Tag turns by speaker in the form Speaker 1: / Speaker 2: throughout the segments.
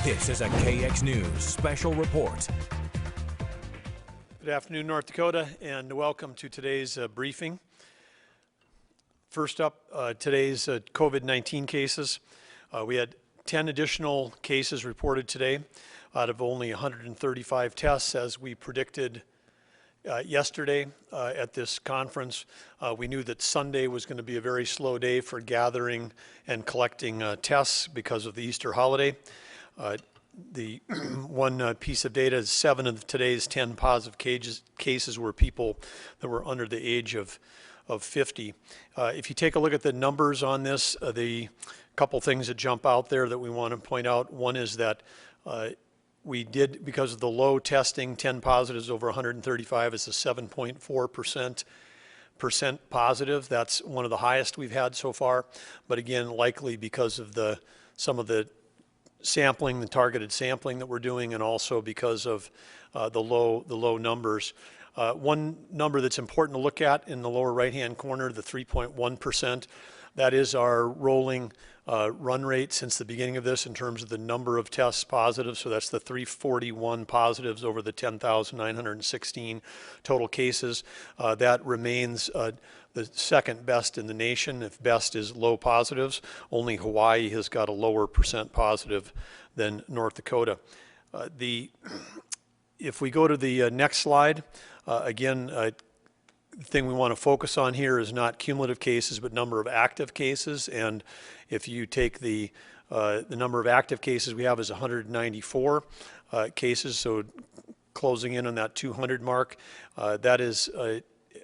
Speaker 1: This is a KX News special report.
Speaker 2: Good afternoon, North Dakota, and welcome to today's briefing. First up, today's COVID-19 cases. We had 10 additional cases reported today out of only 135 tests, as we predicted yesterday at this conference. We knew that Sunday was going to be a very slow day for gathering and collecting tests because of the Easter holiday. The one piece of data is 7 of today's 10 positive cases were people that were under the age of 50. If you take a look at the numbers on this, the couple things that jump out there that we want to point out. One is that we did, because of the low testing, 10 positives over 135 is a 7.4% positive. That's one of the highest we've had so far. But again, likely because of some of the sampling, the targeted sampling that we're doing, and also because of the low numbers. One number that's important to look at in the lower right-hand corner, the 3.1%, that is our rolling run rate since the beginning of this in terms of the number of tests positive. So that's the 341 positives over the 10,916 total cases. That remains the second best in the nation. If best is low positives, only Hawaii has got a lower percent positive than North Dakota. If we go to the next slide, again, the thing we want to focus on here is not cumulative cases, but number of active cases. And if you take the number of active cases we have is 194 cases, so closing in on that 200 mark. That is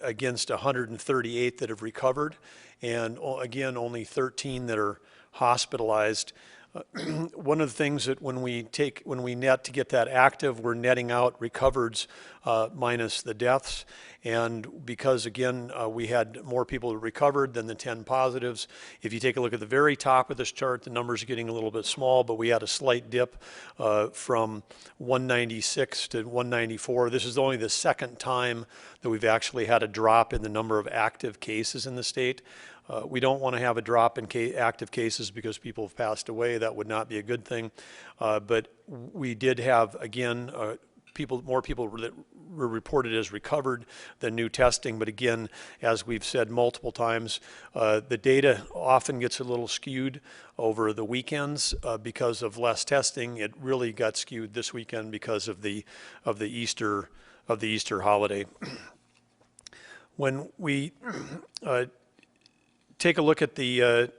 Speaker 2: against 138 that have recovered, and again, only 13 that are hospitalized. One of the things that when we net to get that active, we're netting out recovereds minus the deaths. And because again, we had more people that recovered than the 10 positives. If you take a look at the very top of this chart, the numbers are getting a little bit small, but we had a slight dip from 196 to 194. This is only the second time that we've actually had a drop in the number of active cases in the state. We don't want to have a drop in active cases because people have passed away. That would not be a good thing. But we did have, again, more people that were reported as recovered than new testing. But again, as we've said multiple times, the data often gets a little skewed over the weekends because of less testing. It really got skewed this weekend because of the Easter holiday. When we take a look at the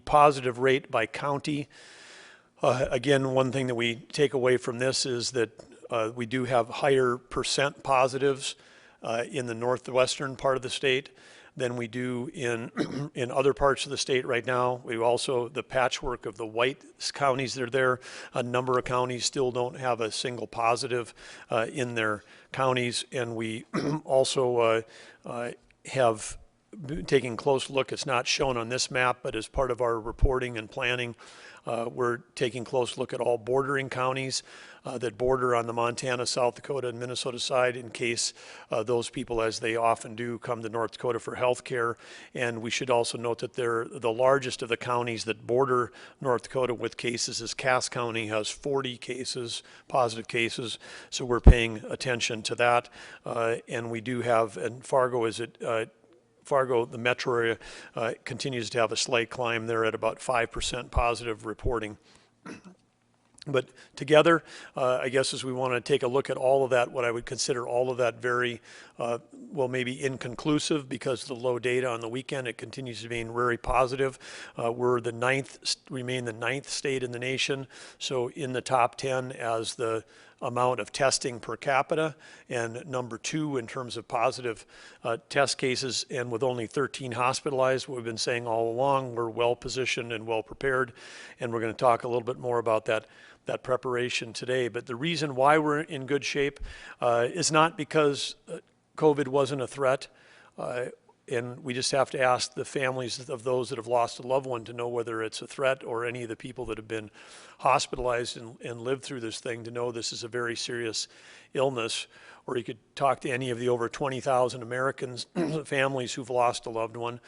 Speaker 2: positive rate by county. Again, one thing that we take away from this is that we do have higher percent positives in the northwestern part of the state than we do in other parts of the state right now. We also, the patchwork of the white counties that are there, a number of counties still don't have a single positive in their counties. And we also have taking a close look. It's not shown on this map, but as part of our reporting and planning, we're taking a close look at all bordering counties that border on the Montana, South Dakota, and Minnesota side in case those people, as they often do, come to North Dakota for health care. And we should also note that they're the largest of the counties that border North Dakota with cases is Cass County, has 40 cases, positive cases. So we're paying attention to that. And we do have, and Fargo is at Fargo, the metro area, continues to have a slight climb there at about 5% positive reporting. But together, I guess as we want to take a look at all of that, what I would consider all of that very, well, maybe inconclusive because of the low data on the weekend. It continues to be very positive. We're remain the 9th state in the nation, so in the top 10 as the amount of testing per capita, and number 2 in terms of positive test cases, and with only 13 hospitalized. What we've been saying all along, we're well positioned and well prepared, and we're going to talk a little bit more about that preparation today. But the reason why we're in good shape is not because COVID wasn't a threat. And we just have to ask the families of those that have lost a loved one to know whether it's a threat, or any of the people that have been hospitalized and lived through this thing to know this is a very serious illness. or you could talk to any of the over 20,000 Americans, families who've lost a loved one.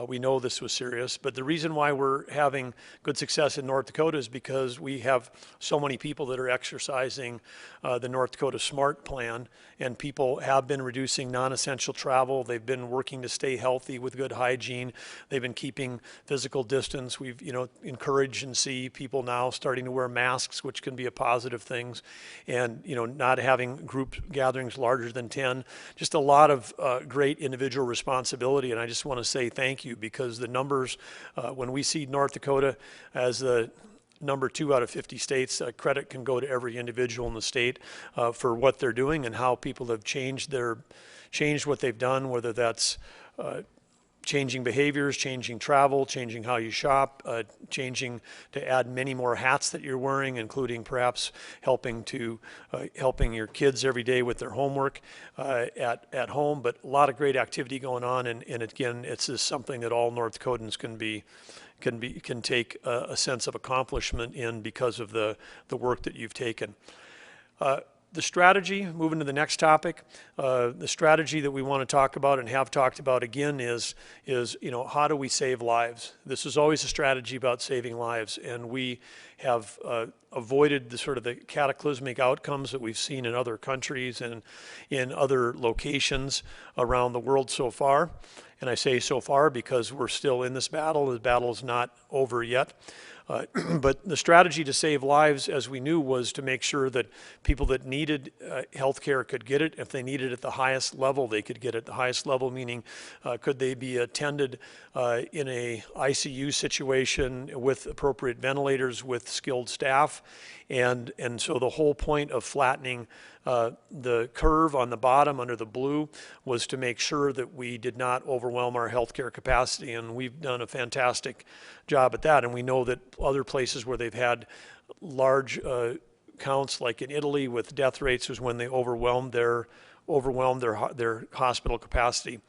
Speaker 2: We know this was serious, but the reason why we're having good success in North Dakota is because we have so many people that are exercising the North Dakota SMART plan, and people have been reducing non-essential travel. They've been working to stay healthy with good hygiene. They've been keeping physical distance. We've, encouraged and see people now starting to wear masks, which can be a positive thing, and, not having group gatherings larger than 10. Just a lot of great individual responsibility, and I just want to say thank you, because the numbers, when we see North Dakota as the number 2 out of 50 states, credit can go to every individual in the state for what they're doing and how people have changed what they've done, whether that's changing behaviors, changing travel, changing how you shop, changing to add many more hats that you're wearing, including perhaps helping your kids every day with their homework at home. But a lot of great activity going on, and again, it's just something that all North Dakotans can take a sense of accomplishment in because of the work that you've taken. The strategy, moving to the next topic, the strategy that we want to talk about and have talked about again is how do we save lives? This is always a strategy about saving lives, and we have avoided the cataclysmic outcomes that we've seen in other countries and in other locations around the world so far. And I say so far because we're still in this battle. The battle is not over yet. But the strategy to save lives, as we knew, was to make sure that people that needed health care could get it. If they needed it at the highest level, they could get it at the highest level, meaning could they be attended in a ICU situation with appropriate ventilators, with skilled staff. And so the whole point of flattening the curve on the bottom under the blue was to make sure that we did not overwhelm our healthcare capacity, and we've done a fantastic job at that. And we know that other places where they've had large counts, like in Italy with death rates, was when they overwhelmed their hospital capacity.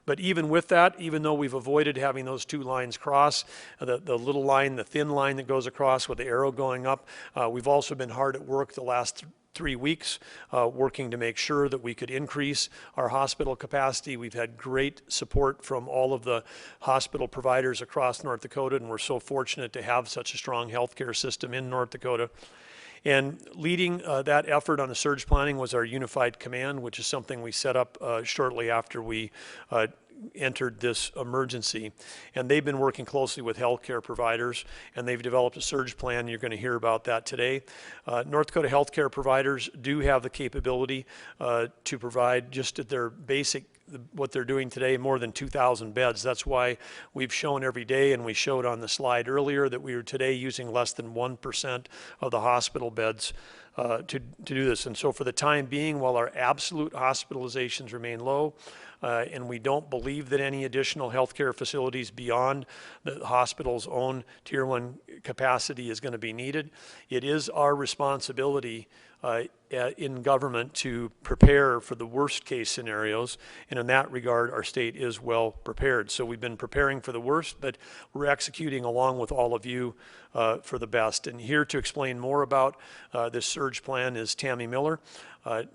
Speaker 2: But even with that, even though we've avoided having those two lines cross, the little line, the thin line that goes across with the arrow going up, we've also been hard at work the last 3 weeks working to make sure that we could increase our hospital capacity. We've had great support from all of the hospital providers across North Dakota, and we're so fortunate to have such a strong healthcare system in North Dakota. And leading that effort on the surge planning was our unified command, which is something we set up shortly after we entered this emergency. And they've been working closely with healthcare providers, and they've developed a surge plan. You're going to hear about that today. North Dakota healthcare providers do have the capability to provide, just at their basic, what they're doing today, more than 2,000 beds. That's why we've shown every day, and we showed on the slide earlier, that we are today using less than 1% of the hospital beds to do this. And so for the time being, while our absolute hospitalizations remain low, and we don't believe that any additional healthcare facilities beyond the hospital's own Tier 1 capacity is going to be needed, it is our responsibility in government to prepare for the worst case scenarios, and in that regard our state is well prepared. So we've been preparing for the worst, but we're executing along with all of you for the best. And here to explain more about this surge plan is Tammy Miller,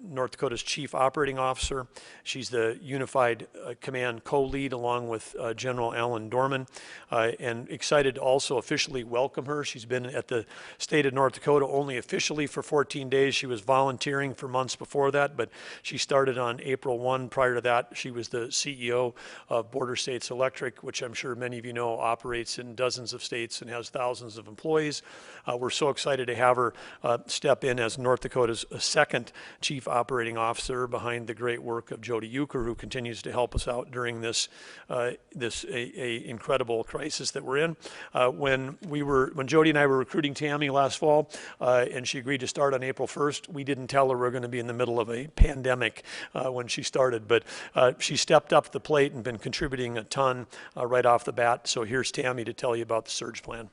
Speaker 2: North Dakota's Chief Operating Officer. She's the Unified Command co-lead along with General Alan Dorman, and excited to also officially welcome her. She's been at the state of North Dakota only officially for 14 days. She was volunteering for months before that, but she started on April 1. Prior to that, she was the CEO of Border States Electric, which I'm sure many of you know operates in dozens of states and has thousands of employees. We're so excited to have her step in as North Dakota's second Chief Operating Officer, behind the great work of Jody Euchre, who continues to help us out during this incredible crisis that we're in. When Jody and I were recruiting Tammy last fall, and she agreed to start on April 1st, we didn't tell her we're going to be in the middle of a pandemic when she started, but she stepped up the plate and been contributing a ton right off the bat. So here's Tammy to tell you about the surge plan.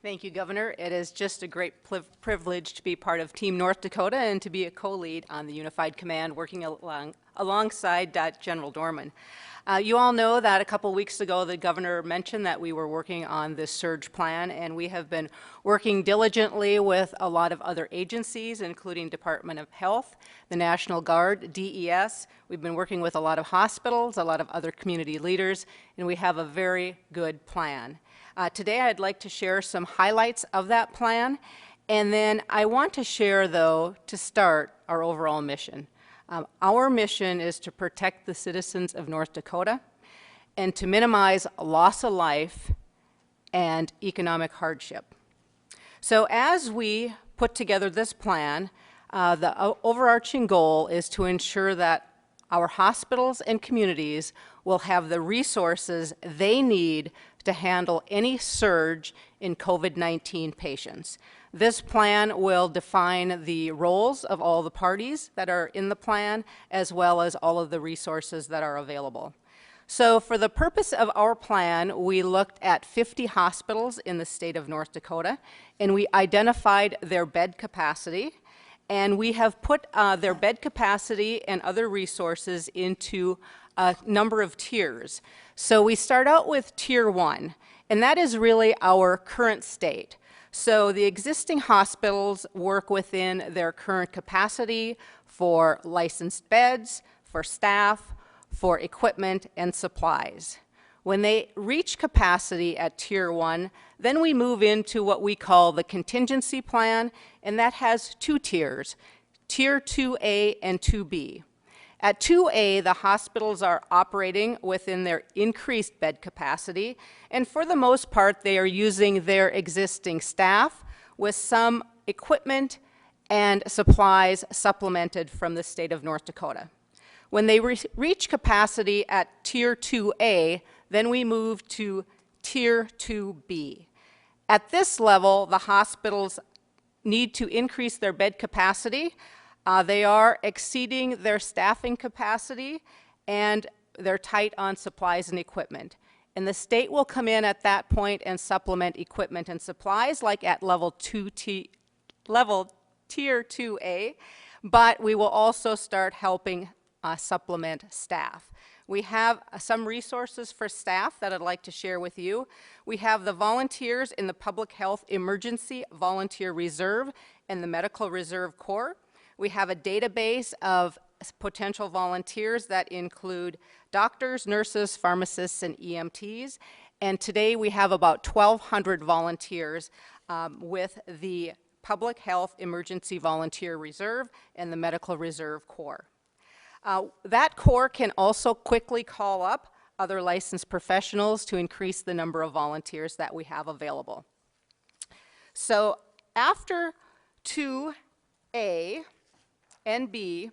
Speaker 3: Thank you, Governor. It is just a great privilege to be part of Team North Dakota and to be a co-lead on the Unified Command working alongside General Dorman. You all know that a couple weeks ago the Governor mentioned that we were working on this surge plan, and we have been working diligently with a lot of other agencies, including Department of Health, the National Guard, DES. We've been working with a lot of hospitals, a lot of other community leaders, and we have a very good plan. Today I'd like to share some highlights of that plan, and then I want to share, though, to start, our overall mission. Our mission is to protect the citizens of North Dakota and to minimize loss of life and economic hardship. So as we put together this plan, the overarching goal is to ensure that our hospitals and communities will have the resources they need to handle any surge in COVID-19 patients. This plan will define the roles of all the parties that are in the plan, as well as all of the resources that are available. So for the purpose of our plan, we looked at 50 hospitals in the state of North Dakota, and we identified their bed capacity, and we have put their bed capacity and other resources into a number of tiers. So we start out with Tier 1, and that is really our current state. So the existing hospitals work within their current capacity for licensed beds, for staff, for equipment and supplies. When they reach capacity at Tier 1, then we move into what we call the contingency plan, and that has two tiers, Tier 2A and 2B. At 2A, the hospitals are operating within their increased bed capacity, and for the most part, they are using their existing staff with some equipment and supplies supplemented from the state of North Dakota. When they reach capacity at Tier 2A, then we move to Tier 2B. At this level, the hospitals need to increase their bed capacity. They are exceeding their staffing capacity, and they're tight on supplies and equipment. And the state will come in at that point and supplement equipment and supplies, like at level Tier 2A, but we will also start helping supplement staff. We have some resources for staff that I'd like to share with you. We have the volunteers in the Public Health Emergency Volunteer Reserve and the Medical Reserve Corps. We have a database of potential volunteers that include doctors, nurses, pharmacists, and EMTs. And today we have about 1,200 volunteers with the Public Health Emergency Volunteer Reserve and the Medical Reserve Corps. That Corps can also quickly call up other licensed professionals to increase the number of volunteers that we have available. So after 2A and B,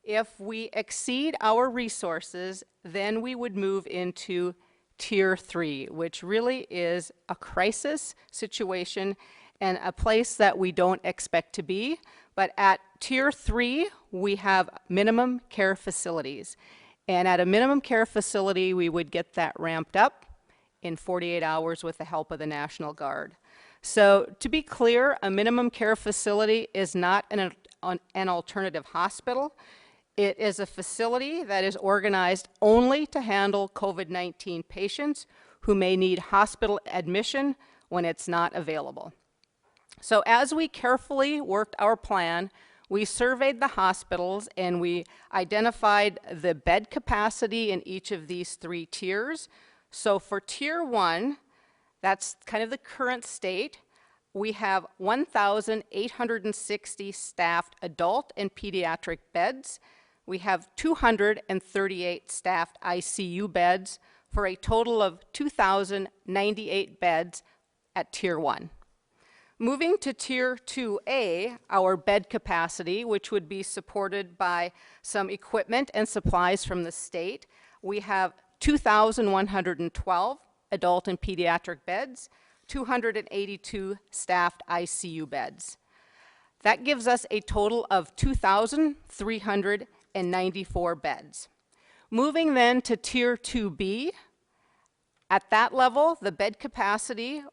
Speaker 3: if we exceed our resources, then we would move into Tier 3, which really is a crisis situation and a place that we don't expect to be. But at Tier 3, we have minimum care facilities. And at a minimum care facility, we would get that ramped up in 48 hours with the help of the National Guard. So to be clear, a minimum care facility is not an alternative hospital. It is a facility that is organized only to handle COVID-19 patients who may need hospital admission when it's not available. So as we carefully worked our plan, we surveyed the hospitals and we identified the bed capacity in each of these three tiers. So for Tier 1, that's kind of the current state, we have 1,860 staffed adult and pediatric beds. We have 238 staffed ICU beds for a total of 2,098 beds at Tier 1. Moving to Tier 2A, our bed capacity, which would be supported by some equipment and supplies from the state, we have 2,112 adult and pediatric beds, 282 staffed ICU beds. That gives us a total of 2,394 beds. Moving then to Tier 2B, At that level, the bed capacity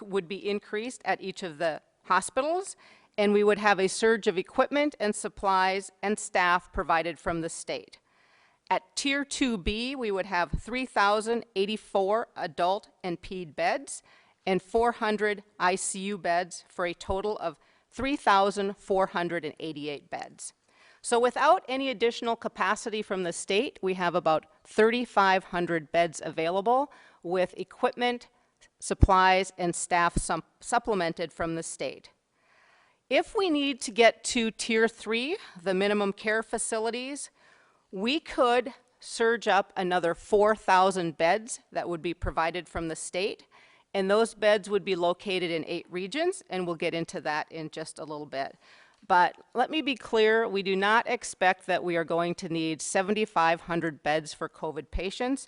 Speaker 3: would be increased at each of the hospitals, and we would have a surge of equipment and supplies and staff provided from the state. At Tier 2B, we would have 3,084 adult and ped beds and 400 ICU beds for a total of 3,488 beds. So without any additional capacity from the state, we have about 3,500 beds available with equipment, supplies, and staff supplemented from the state. If we need to get to Tier 3, the minimum care facilities, we could surge up another 4,000 beds that would be provided from the state, and those beds would be located in 8 regions, and we'll get into that in just a little bit. But let me be clear, we do not expect that we are going to need 7,500 beds for COVID patients.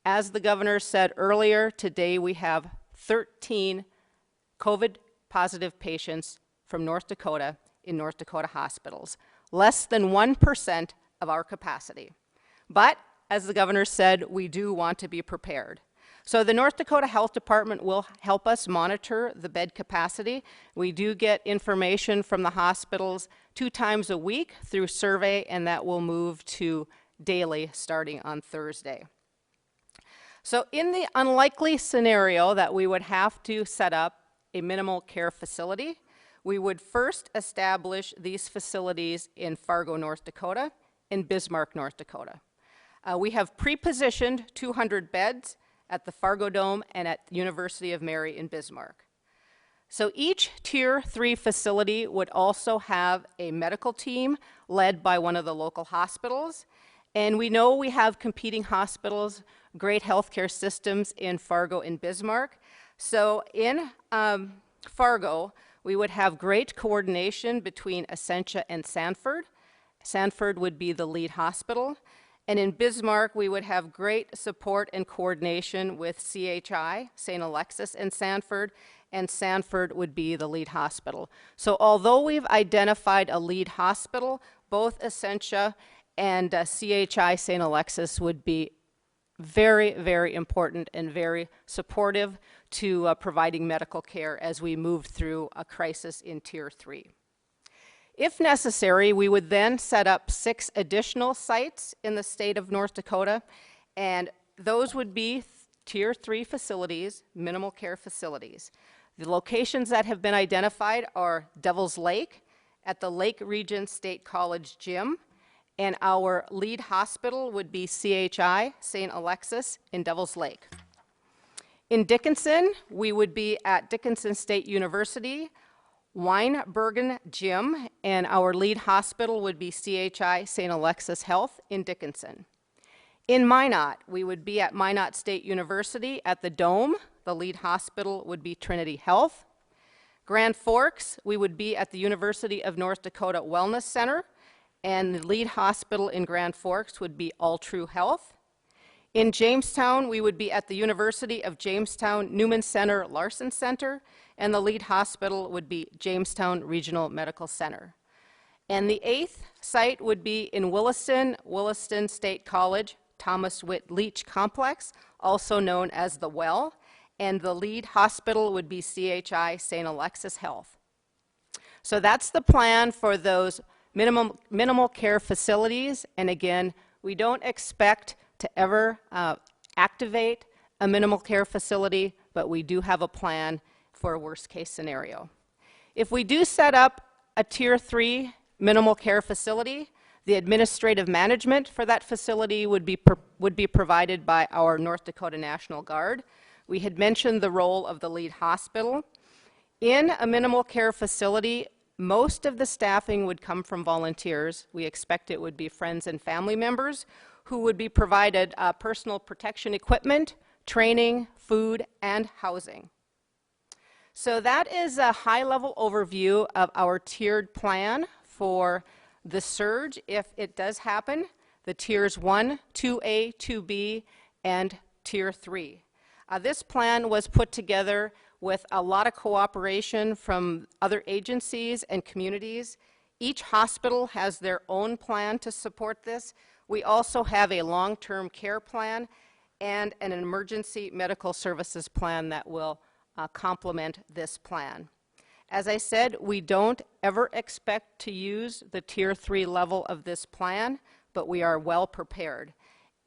Speaker 3: As the governor said earlier, today we have 13 COVID positive patients from North Dakota in North Dakota hospitals, less than 1% of our capacity. But as the governor said, we do want to be prepared. So the North Dakota Health Department will help us monitor the bed capacity. We do get information from the hospitals 2 times a week through survey, and that will move to daily starting on Thursday. So in the unlikely scenario that we would have to set up a minimal care facility, we would first establish these facilities in Fargo, North Dakota, and Bismarck, North Dakota. We have pre-positioned 200 beds at the Fargo Dome and at the University of Mary in Bismarck. So each Tier 3 facility would also have a medical team led by one of the local hospitals. And we know we have competing hospitals, great healthcare systems in Fargo and Bismarck. So in Fargo, we would have great coordination between Essentia and Sanford. Sanford would be the lead hospital. And in Bismarck, we would have great support and coordination with CHI, St. Alexis, and Sanford would be the lead hospital. So although we've identified a lead hospital, both Essentia and CHI, St. Alexis would be very, very important and very supportive to providing medical care as we move through a crisis in Tier 3. If necessary, we would then set up 6 additional sites in the state of North Dakota, and those would be Tier 3 facilities, minimal care facilities. The locations that have been identified are Devil's Lake at the Lake Region State College Gym, and our lead hospital would be CHI, St. Alexis, in Devil's Lake. In Dickinson, we would be at Dickinson State University, Weinbergen Gym, and our lead hospital would be CHI St. Alexis Health in Dickinson. In Minot, we would be at Minot State University at the Dome. The lead hospital would be Trinity Health. Grand Forks, we would be at the University of North Dakota Wellness Center, and the lead hospital in Grand Forks would be All True Health. In Jamestown, we would be at the University of Jamestown Newman Center Larson Center, and the lead hospital would be Jamestown Regional Medical Center. And the 8th site would be in Williston State College, Thomas Witt Leach Complex, also known as the Well, and the lead hospital would be CHI St. Alexis Health. So that's the plan for those minimal care facilities, and again, we don't expect to ever activate a minimal care facility, but we do have a plan for a worst case scenario. If we do set up a Tier 3 minimal care facility, the administrative management for that facility would be provided by our North Dakota National Guard. We had mentioned the role of the lead hospital. In a minimal care facility, most of the staffing would come from volunteers. We expect it would be friends and family members who would be provided personal protection equipment, training, food, and housing. So that is a high-level overview of our tiered plan for the surge if it does happen, the Tiers 1, 2A, 2B, and Tier 3. This plan was put together with a lot of cooperation from other agencies and communities. Each hospital has their own plan to support this. We also have a long-term care plan, and an emergency medical services plan that will complement this plan. As I said, we don't ever expect to use the Tier 3 level of this plan, but we are well prepared.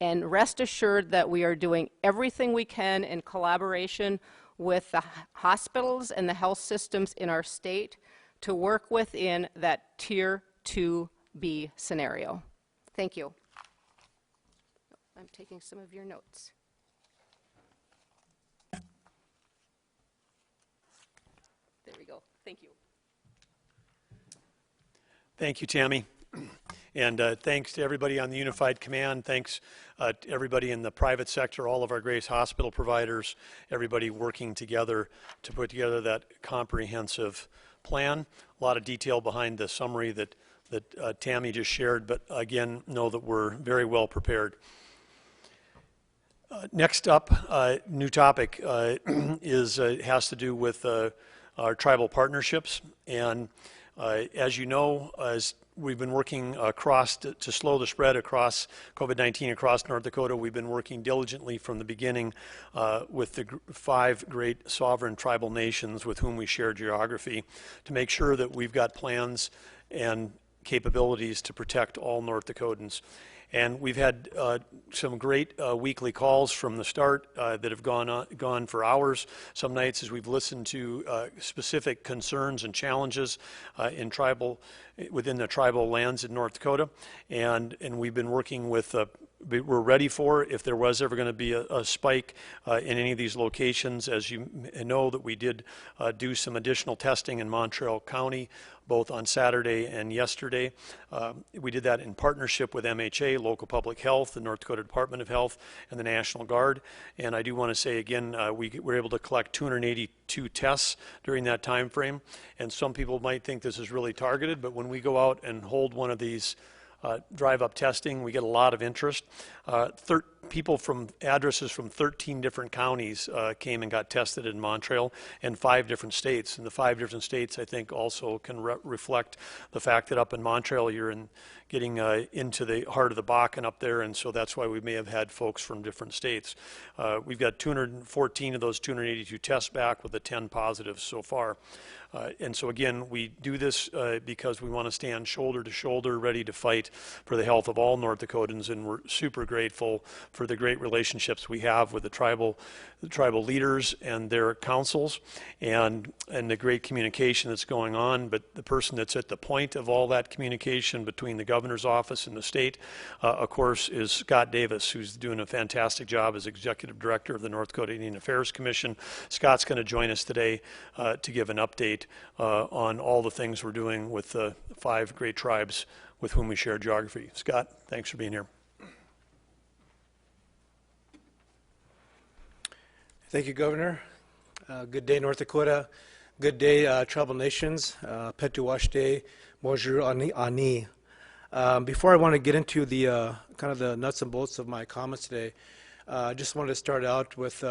Speaker 3: And rest assured that we are doing everything we can in collaboration with the hospitals and the health systems in our state to work within that Tier 2B scenario. Thank you. I'm taking some of your notes. There we go. Thank you.
Speaker 2: Thank you, Tammy. And thanks to everybody on the Unified Command. Thanks to everybody in the private sector, all of our Grace Hospital providers, everybody working together to put together that comprehensive plan. A lot of detail behind the summary that Tammy just shared, but again, know that we're very well prepared. Next up, new topic has to do with our tribal partnerships. And as you know, as we've been working across to slow the spread across COVID-19 across North Dakota, we've been working diligently from the beginning with the 5 great sovereign tribal nations with whom we share geography to make sure that we've got plans and capabilities to protect all North Dakotans. And we've had some great weekly calls from the start that have gone for hours. Some nights as we've listened to specific concerns and challenges within the tribal lands in North Dakota. And we've been working with, we're ready for if there was ever going to be a spike in any of these locations. As you know, that we did do some additional testing in Montreal County, both on Saturday and yesterday. We did that in partnership with MHA, Local Public Health, the North Dakota Department of Health, and the National Guard. And I do want to say again, we were able to collect 282 tests during that time frame. And some people might think this is really targeted, but when we go out and hold one of these drive-up testing, we get a lot of interest. People from addresses from 13 different counties came and got tested in Montreal, and 5 different states. And the 5 different states, I think, also can reflect the fact that up in Montreal, you're getting into the heart of the Bakken up there, and so that's why we may have had folks from different states. We've got 214 of those 282 tests back with the 10 positives so far. And so again, we do this because we want to stand shoulder to shoulder, ready to fight for the health of all North Dakotans, and we're super grateful for the great relationships we have with the tribal leaders and their councils, and the great communication that's going on. But the person that's at the point of all that communication between the governor's office and the state, of course, is Scott Davis, who's doing a fantastic job as executive director of the North Dakota Indian Affairs Commission. Scott's going to join us today to give an update on all the things we're doing with the 5 great tribes with whom we share geography. Scott, thanks for being here.
Speaker 4: Thank you, Governor. Good day, North Dakota. Good day, tribal nations. Petuwashte, bonjour, ani. Before I want to get into the kind of the nuts and bolts of my comments today, I just wanted to start out with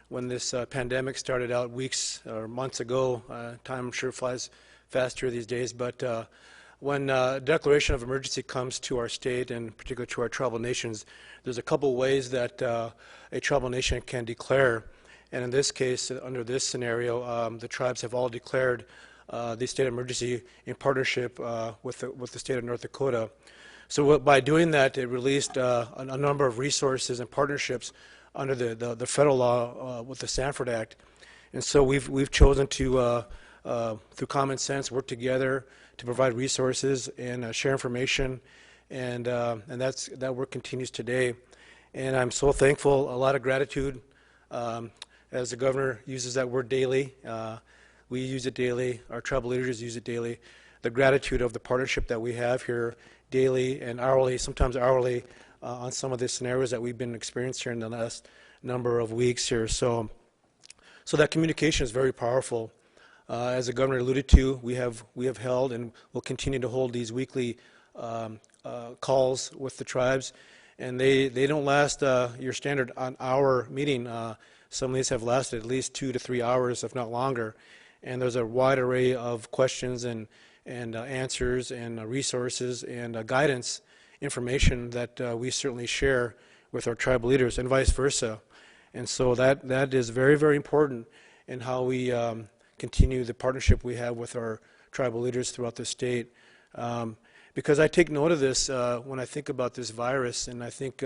Speaker 4: when this pandemic started out weeks or months ago. Time I'm sure flies faster these days, but when a declaration of emergency comes to our state, and particularly to our tribal nations, there's a couple ways that a tribal nation can declare. And in this case, under this scenario, the tribes have all declared the state of emergency in partnership with the state of North Dakota. So by doing that, it released a number of resources and partnerships under the federal law with the Sanford Act. And so we've chosen to, through common sense, work together to provide resources and share information, and that work continues today. And I'm so thankful, a lot of gratitude, as the governor uses that word daily. We use it daily, our tribal leaders use it daily. The gratitude of the partnership that we have here daily and hourly, sometimes hourly, on some of the scenarios that we've been experiencing here in the last number of weeks here. So that communication is very powerful. As the governor alluded to, we have held and will continue to hold these weekly calls with the tribes, and they don't last your standard hour meeting. Some of these have lasted at least 2 to 3 hours, if not longer. And there's a wide array of questions and answers and resources and guidance information that we certainly share with our tribal leaders and vice versa. And so that is very, very important in how we continue the partnership we have with our tribal leaders throughout the state. Because I take note of this when I think about this virus, and I think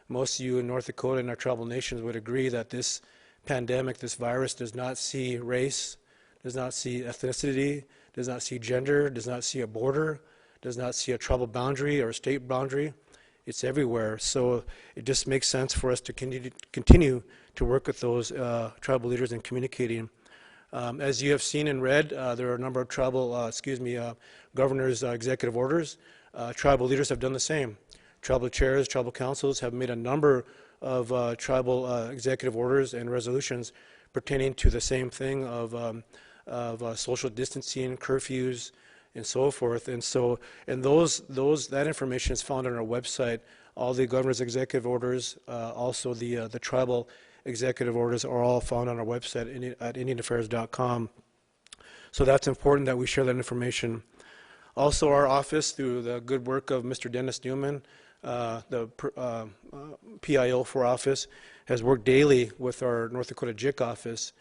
Speaker 4: most of you in North Dakota and our tribal nations would agree that this pandemic, this virus, does not see race, does not see ethnicity, does not see gender, does not see a border, does not see a tribal boundary or a state boundary. It's everywhere. So it just makes sense for us to continue to work with those tribal leaders in communicating. As you have seen and read, there are a number of tribal, governors' executive orders. Tribal leaders have done the same. Tribal chairs, tribal councils have made a number of tribal executive orders and resolutions pertaining to the same thing of social distancing, curfews, and so forth. And so, that information is found on our website. All the governor's executive orders, also the tribal executive orders, are all found on our website at indianaffairs.com. So that's important that we share that information. Also, our office, through the good work of Mr. Dennis Newman, the PIO for office, has worked daily with our North Dakota JIC office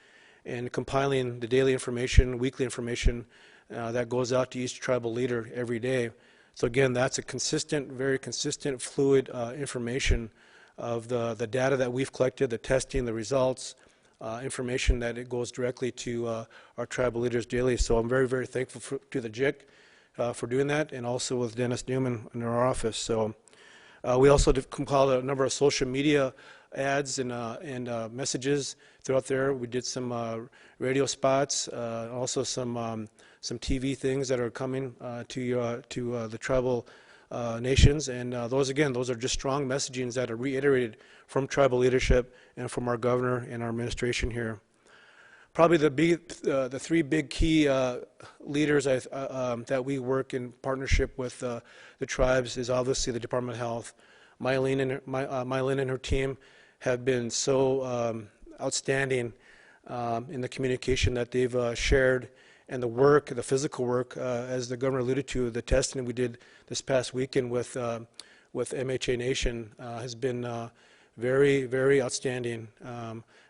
Speaker 4: in compiling the daily information, weekly information that goes out to each tribal leader every day. So again, that's a consistent, very consistent, fluid information of the data that we've collected, the testing, the results, information that it goes directly to our tribal leaders daily. So I'm very, very thankful to the JIC for doing that, and also with Dennis Newman in our office. So we also compiled a number of social media ads and messages throughout there. We did some radio spots, also some TV things that are coming to the tribal nations, and those are just strong messagings that are reiterated from tribal leadership and from our governor and our administration here. Probably the three big key leaders that we work in partnership with the tribes is obviously the Department of Health. Mylene and her team have been so outstanding in the communication that they've shared, and the work, the physical work, as the governor alluded to, the testing we did this past weekend with MHA Nation has been very, very outstanding.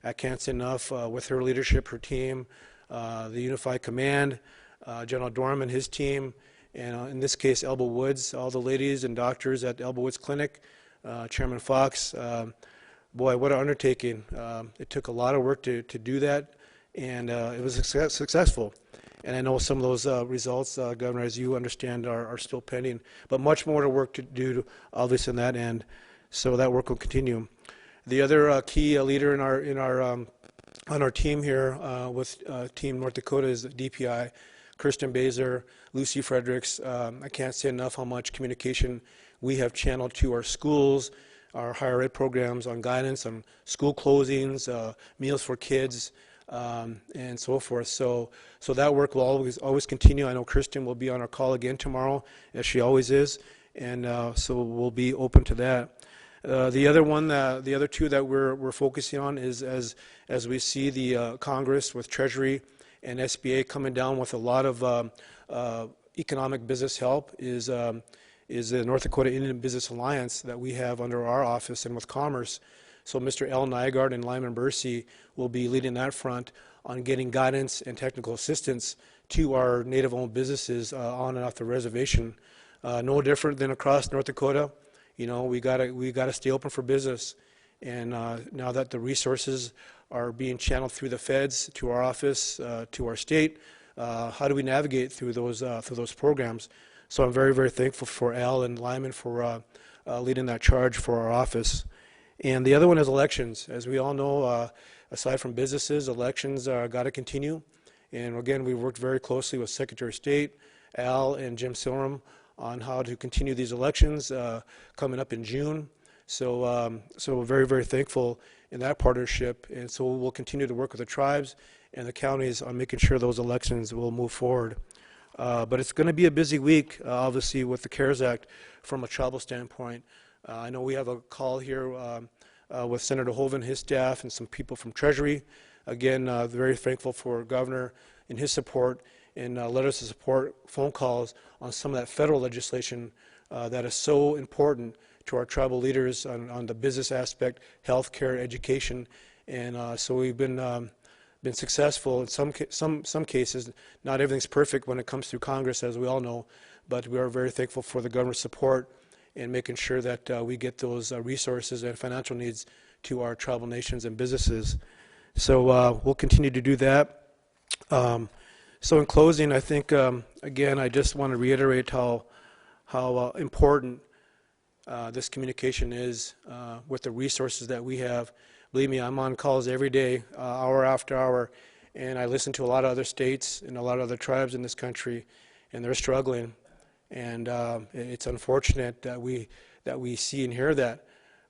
Speaker 4: I can't say enough with her leadership, her team, the Unified Command, General Dorman, his team, and in this case, Elbow Woods, all the ladies and doctors at Elbow Woods Clinic, Chairman Fox. Boy, what an undertaking. It took a lot of work to do that, and it was successful. And I know some of those results, Governor, as you understand, are still pending, but much more to work to do, obviously, on that end. So that work will continue. The other key leader on our team here with Team North Dakota is DPI, Kirsten Baser, Lucy Fredericks. I can't say enough how much communication we have channeled to our schools, our higher ed programs on guidance, on school closings, meals for kids, and so forth. So that work will always continue. I know Kirsten will be on our call again tomorrow, as she always is, and so we'll be open to that. The other two that we're focusing on is as we see the Congress with Treasury and SBA coming down with a lot of economic business help is the North Dakota Indian Business Alliance that we have under our office and with Commerce. So Mr. L. Nygaard and Lyman Bursey will be leading that front on getting guidance and technical assistance to our native-owned businesses on and off the reservation. No different than across North Dakota. You know, we gotta stay open for business, and now that the resources are being channeled through the feds to our office, to our state, how do we navigate through those programs? So I'm very, very thankful for Al and Lyman for leading that charge for our office. And the other one is elections. As we all know, aside from businesses, elections got to continue. And again, we worked very closely with Secretary of State, Al, and Jim Silrum on how to continue these elections coming up in June. So we're very, very thankful in that partnership. And so we'll continue to work with the tribes and the counties on making sure those elections will move forward. But it's going to be a busy week, obviously, with the CARES Act from a tribal standpoint. I know we have a call here with Senator Hoeven, his staff, and some people from Treasury. Again, very thankful for Governor and his support and letters of support, phone calls on some of that federal legislation that is so important to our tribal leaders on the business aspect, healthcare, education, and so we've been successful in some cases. Not everything's perfect when it comes through Congress, as we all know, but we are very thankful for the governor's support in making sure that we get those resources and financial needs to our tribal nations and businesses. So we'll continue to do that. So in closing, I think, again, I just want to reiterate how important this communication is with the resources that we have. Believe me, I'm on calls every day, hour after hour, and I listen to a lot of other states and a lot of other tribes in this country, and they're struggling. And it's unfortunate that we see and hear that.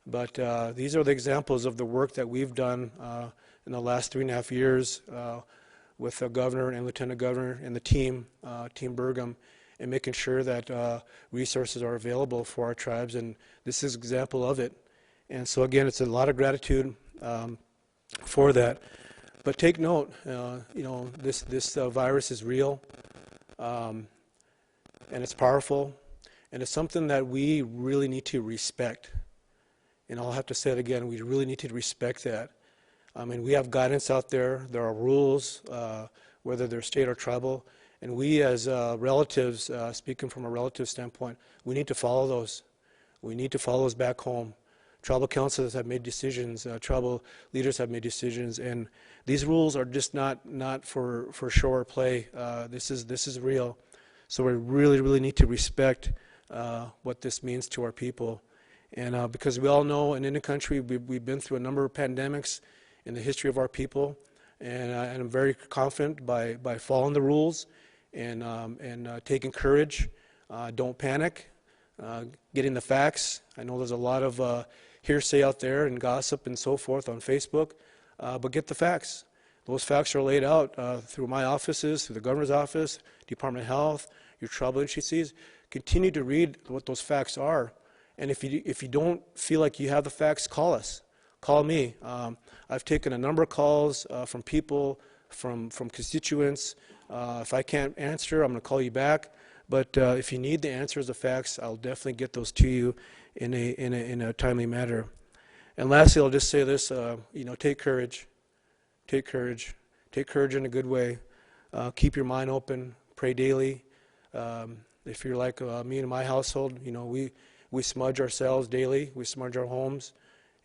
Speaker 4: But these are the examples of the work that we've done in the last 3.5 years with the governor and lieutenant governor and the team, Team Burgum, and making sure that resources are available for our tribes. And this is an example of it. And so again, it's a lot of gratitude for that. But take note, this virus is real, and it's powerful, and it's something that we really need to respect. And I'll have to say it again, we really need to respect that. I mean, we have guidance out there. There are rules, whether they're state or tribal, and we as relatives, speaking from a relative standpoint, we need to follow those. We need to follow those back home. Tribal councils have made decisions, tribal leaders have made decisions, and these rules are just not for show or play. This is real. So we really need to respect what this means to our people. And because we all know in the country we've been through a number of pandemics in the history of our people, and I'm very confident by following the rules and taking courage, don't panic, getting the facts. I know there's a lot of hearsay out there and gossip and so forth on Facebook, but get the facts. Those facts are laid out through my offices, through the governor's office, Department of Health, your tribal agencies. Continue to read what those facts are, and if you don't feel like you have the facts, call us. Call me. I've taken a number of calls from people, from constituents. If I can't answer, I'm going to call you back. But if you need the answers, the facts, I'll definitely get those to you in a timely manner. And lastly, I'll just say this: take courage. Take courage. Take courage in a good way. Keep your mind open. Pray daily. If you're like me and my household, we smudge ourselves daily. We smudge our homes,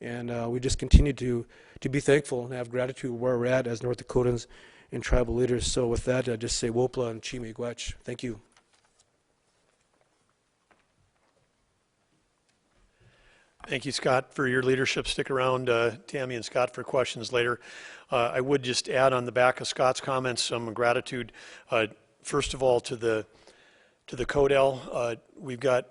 Speaker 4: and we just continue to be thankful and have gratitude where we're at as North Dakotans and tribal leaders. So with that, I just say Wopla and Chimigwech. Thank you.
Speaker 2: Thank you, Scott, for your leadership. Stick around, Tammy and Scott, for questions later. I would just add on the back of Scott's comments some gratitude, first of all, to the CODEL. We've got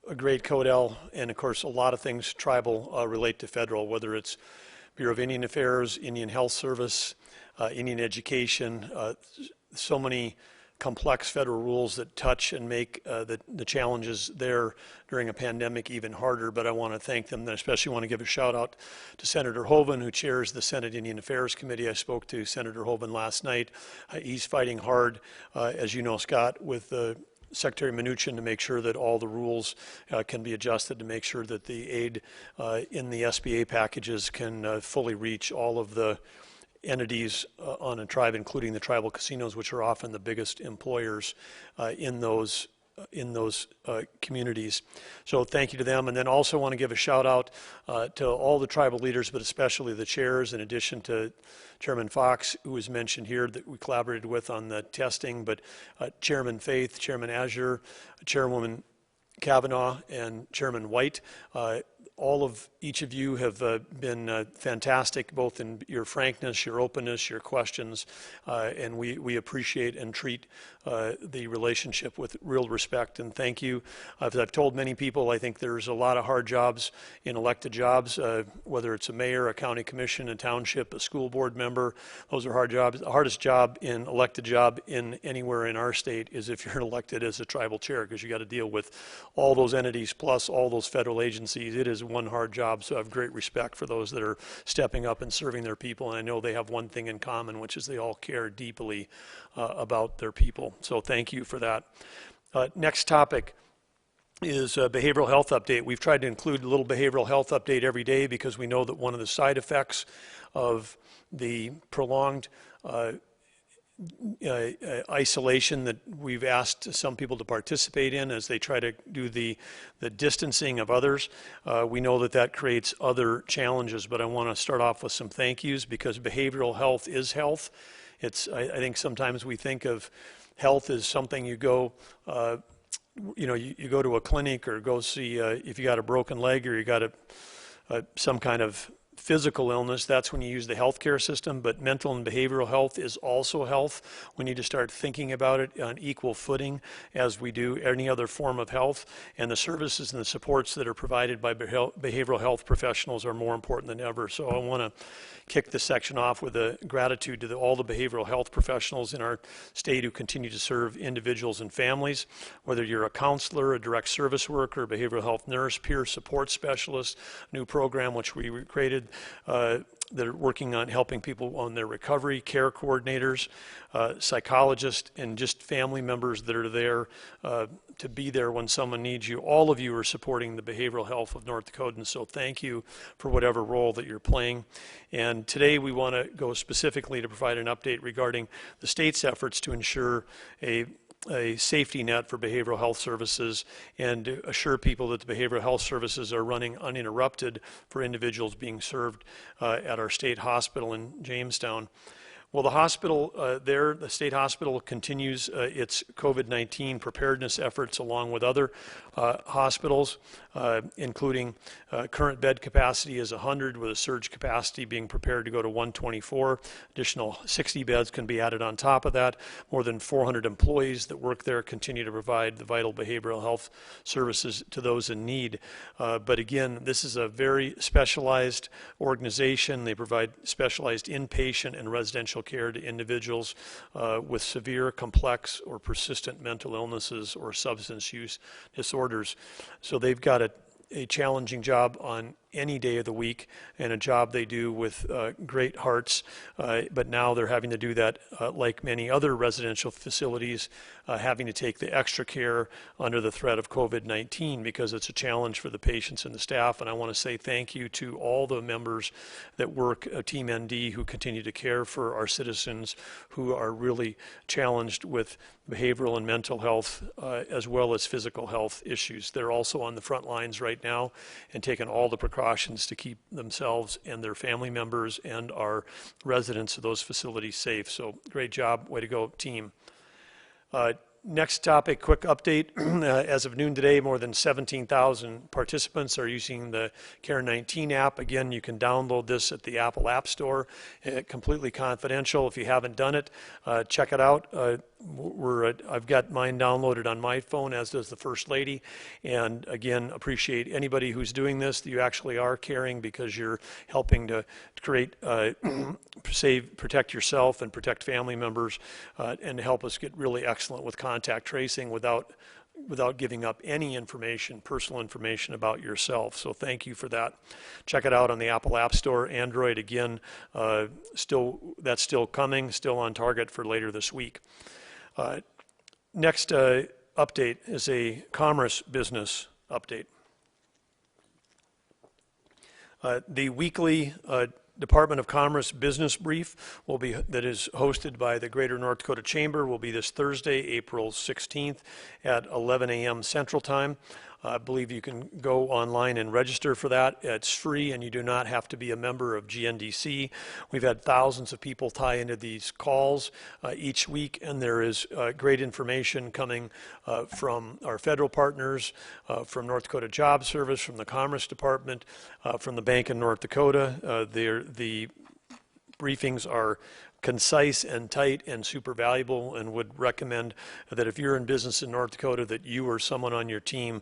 Speaker 2: a great CODEL, and of course a lot of things tribal relate to federal, whether it's Bureau of Indian Affairs, Indian Health Service, Indian Education, so many complex federal rules that touch and make the challenges there during a pandemic even harder. But I want to thank them, and I especially want to give a shout out to Senator Hoeven, who chairs the Senate Indian Affairs Committee. I spoke to Senator Hoeven last night. He's fighting hard, as you know, Scott, with Secretary Mnuchin to make sure that all the rules can be adjusted to make sure that the aid in the SBA packages can fully reach all of the entities on a tribe, including the tribal casinos, which are often the biggest employers in those communities. So thank you to them. And then also want to give a shout out to all the tribal leaders, but especially the chairs, in addition to Chairman Fox, who was mentioned here, that we collaborated with on the testing, but Chairman Faith, Chairman Azure, Chairwoman Kavanaugh, and Chairman White. All of each of you have been fantastic, both in your frankness, your openness, your questions, and we appreciate and treat the relationship with real respect, and thank you. As I've told many people, I think there's a lot of hard jobs in elected jobs, whether it's a mayor, a county commission, a township, a school board member. Those are hard jobs. The hardest job in elected job in anywhere in our state is if you're elected as a tribal chair, because you got to deal with all those entities plus all those federal agencies. It is one hard job, so I have great respect for those that are stepping up and serving their people, and I know they have one thing in common, which is they all care deeply about their people. So thank you for that. Next topic. is a behavioral health update. We've tried to include a little behavioral health update every day because we know that one of the side effects of the prolonged isolation that we've asked some people to participate in as they try to do the distancing of others. We know that that creates other challenges, but I want to start off with some thank yous because behavioral health is health. I think sometimes we think of health as something you go, you go to a clinic or go see if you got a broken leg or you got some kind of physical illness, that's when you use the healthcare system, but mental and behavioral health is also health. We need to start thinking about it on equal footing as we do any other form of health, and the services and the supports that are provided by behavioral health professionals are more important than ever. So I want to kick this section off with a gratitude to all the behavioral health professionals in our state who continue to serve individuals and families, whether you're a counselor, a direct service worker, a behavioral health nurse, peer support specialist, new program which we created that are working on helping people on their recovery, care coordinators, psychologists, and just family members that are there to be there when someone needs you. All of you are supporting the behavioral health of North Dakota, and so thank you for whatever role that you're playing. And today we want to go specifically to provide an update regarding the state's efforts to ensure a safety net for behavioral health services and to assure people that the behavioral health services are running uninterrupted for individuals being served at our state hospital in Jamestown. Well, the hospital the state hospital continues its COVID-19 preparedness efforts along with other hospitals, including current bed capacity is 100 with a surge capacity being prepared to go to 124. Additional 60 beds can be added on top of that. More than 400 employees that work there continue to provide the vital behavioral health services to those in need. But again, this is a very specialized organization. They provide specialized inpatient and residential care to individuals with severe, complex, or persistent mental illnesses or substance use disorders. So they've got a challenging job on any day of the week and a job they do with great hearts, but now they're having to do that like many other residential facilities, having to take the extra care under the threat of COVID-19 because it's a challenge for the patients and the staff. And I want to say thank you to all the members that work Team ND who continue to care for our citizens who are really challenged with behavioral and mental health as well as physical health issues. They're also on the front lines right now and taking all the precautions to keep themselves and their family members and our residents of those facilities safe. So great job, way to go team. Next topic, quick update. As of noon today, more than 17,000 participants are using the Care19 app. Again, you can download this at the Apple App Store, completely confidential. If you haven't done it, check it out. I've got mine downloaded on my phone, as does the First Lady. And again, appreciate anybody who's doing this, that you actually are caring because you're helping to create, protect yourself and protect family members and help us get really excellent with contact tracing without giving up any information, personal information about yourself. So thank you for that. Check it out on the Apple App Store. Android, again, that's still coming, still on target for later this week. Next update is a commerce business update. The weekly Department of Commerce business brief that is hosted by the Greater North Dakota Chamber will be this Thursday, April 16th at 11 a.m. Central Time. I believe you can go online and register for that. It's free and you do not have to be a member of GNDC. We've had thousands of people tie into these calls each week, and there is great information coming from our federal partners, from North Dakota Job Service, from the Commerce Department, from the Bank of North Dakota. The briefings are concise and tight and super valuable, and would recommend that if you're in business in North Dakota that you or someone on your team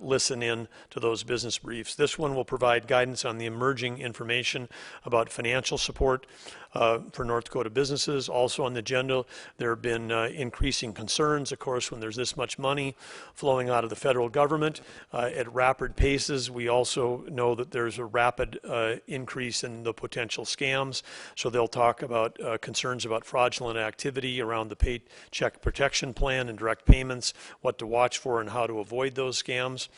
Speaker 2: listen in to those business briefs. This one will provide guidance on the emerging information about financial support for North Dakota businesses. Also on the agenda, there have been increasing concerns, of course, when there's this much money flowing out of the federal government at rapid paces. We also know that there's a rapid increase in the potential scams, so they'll talk about concerns about fraudulent activity around the Paycheck Protection Plan and direct payments, what to watch for and how to avoid those scams.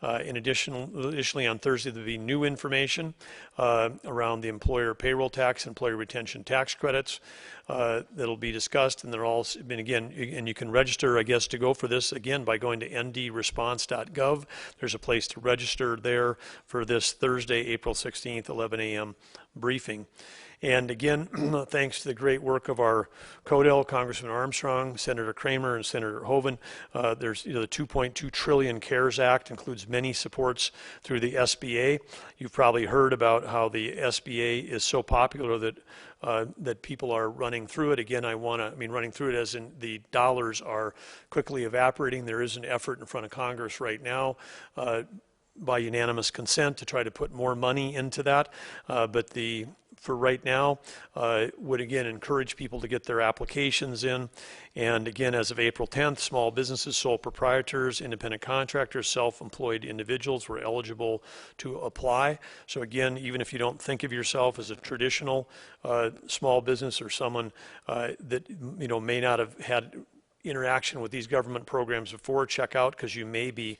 Speaker 2: Additionally, on Thursday, there'll be new information around the employer payroll tax, employee retention tax credits that'll be discussed. And they're all been, again, and you can register, I guess, to go for this, again, by going to ndresponse.gov. There's a place to register there for this Thursday, April 16th, 11 a.m. briefing. And again, thanks to the great work of our CODEL, Congressman Armstrong, Senator Kramer, and Senator Hoeven, there's the $2.2 trillion CARES Act includes many supports through the SBA. You've probably heard about how the SBA is so popular that that people are running through it. Again, running through it as in the dollars are quickly evaporating. There is an effort in front of Congress right now by unanimous consent to try to put more money into that, for right now, would again encourage people to get their applications in. And again, as of April 10th, small businesses, sole proprietors, independent contractors, self-employed individuals were eligible to apply. So again, even if you don't think of yourself as a traditional small business or someone that may not have had interaction with these government programs before, check out because you may be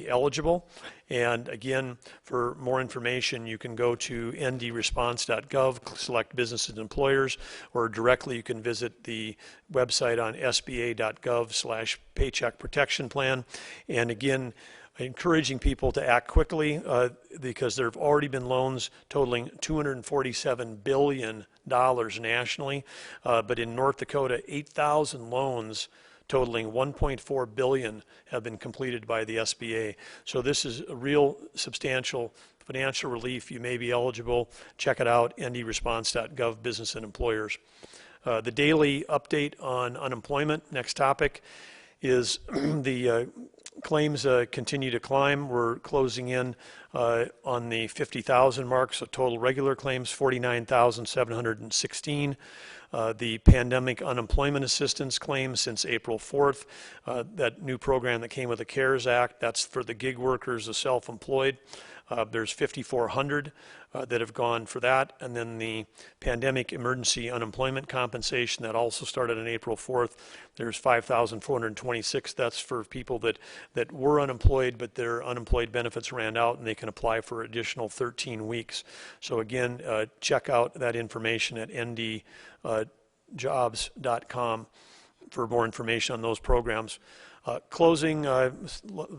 Speaker 2: eligible. And again, for more information, you can go to ndresponse.gov, select businesses and employers, or directly you can visit the website on sba.gov/paycheck protection plan. And again, encouraging people to act quickly because there have already been loans totaling $247 billion nationally, but in North Dakota, 8,000 loans totaling $1.4 billion have been completed by the SBA. So this is a real substantial financial relief. You may be eligible. Check it out, ndresponse.gov, business and employers. The daily update on unemployment, next topic, is the claims continue to climb. We're closing in on the 50,000 mark, so total regular claims 49,716. The pandemic unemployment assistance claims since April 4th, that new program that came with the CARES Act, that's for the gig workers, the self-employed. There's 5,400 that have gone for that. And then the pandemic emergency unemployment compensation that also started on April 4th. There's 5,426. That's for people that were unemployed, but their unemployed benefits ran out and they can apply for additional 13 weeks. So again, check out that information at ndjobs.com for more information on those programs. Closing,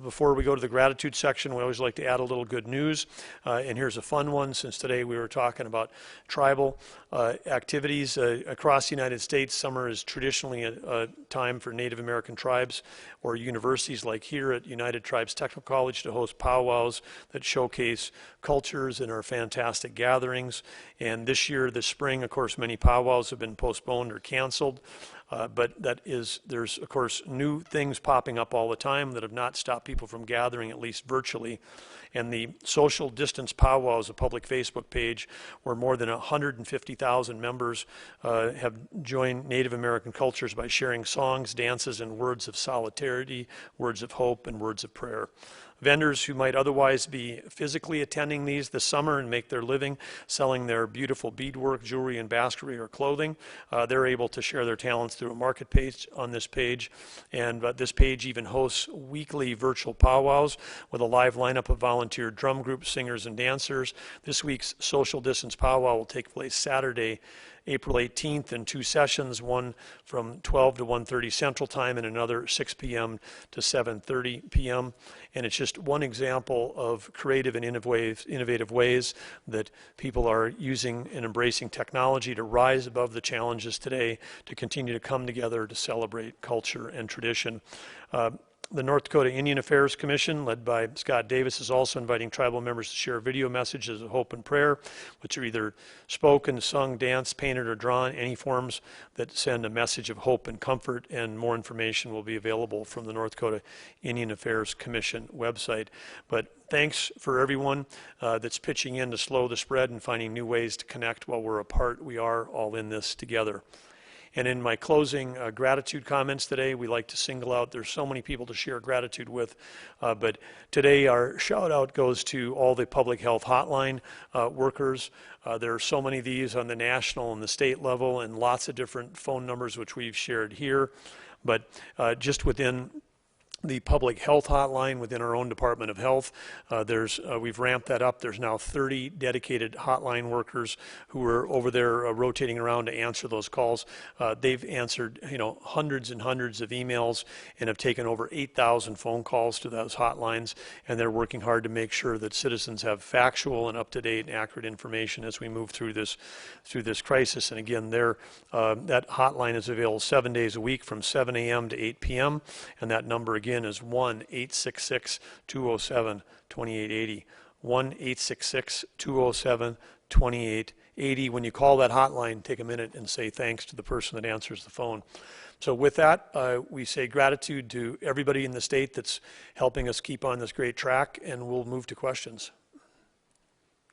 Speaker 2: before we go to the gratitude section, we always like to add a little good news. And here's a fun one, since today we were talking about tribal activities across the United States. Summer is traditionally a time for Native American tribes or universities like here at United Tribes Technical College to host powwows that showcase cultures and are fantastic gatherings. And this year, this spring, of course, many powwows have been postponed or canceled. But there's of course new things popping up all the time that have not stopped people from gathering, at least virtually. And the Social Distance Powwow is a public Facebook page where more than 150,000 members have joined Native American cultures by sharing songs, dances, and words of solidarity, words of hope, and words of prayer. Vendors who might otherwise be physically attending these this summer and make their living selling their beautiful beadwork, jewelry, and basketry or clothing, they're able to share their talents through a market page on this page. And this page even hosts weekly virtual powwows with a live lineup of volunteer drum groups, singers, and dancers. This week's Social Distance Powwow will take place Saturday, April 18th in two sessions, one from 12 to 1:30 Central Time and another 6 p.m. to 7:30 p.m. And it's just one example of creative and innovative ways that people are using and embracing technology to rise above the challenges today, to continue to come together to celebrate culture and tradition. The North Dakota Indian Affairs Commission, led by Scott Davis, is also inviting tribal members to share video messages of hope and prayer, which are either spoken, sung, danced, painted, or drawn, any forms that send a message of hope and comfort. And more information will be available from the North Dakota Indian Affairs Commission website. But thanks for everyone that's pitching in to slow the spread and finding new ways to connect while we're apart. We are all in this together. And in my closing gratitude comments today, we like to single out, there's so many people to share gratitude with, but today our shout out goes to all the public health hotline workers. There are so many of these on the national and the state level, and lots of different phone numbers which we've shared here. But just within the public health hotline within our own Department of Health, we've ramped that up. There's now 30 dedicated hotline workers who are over there rotating around to answer those calls. They've answered, hundreds and hundreds of emails and have taken over 8,000 phone calls to those hotlines, and they're working hard to make sure that citizens have factual and up-to-date and accurate information as we move through this crisis. And again, that hotline is available 7 days a week from 7 a.m. to 8 p.m., and that number again is 1-866-207-2880. 1-866-207-2880. When you call that hotline, take a minute and say thanks to the person that answers the phone. So with that, we say gratitude to everybody in the state that's helping us keep on this great track, and we'll move to questions.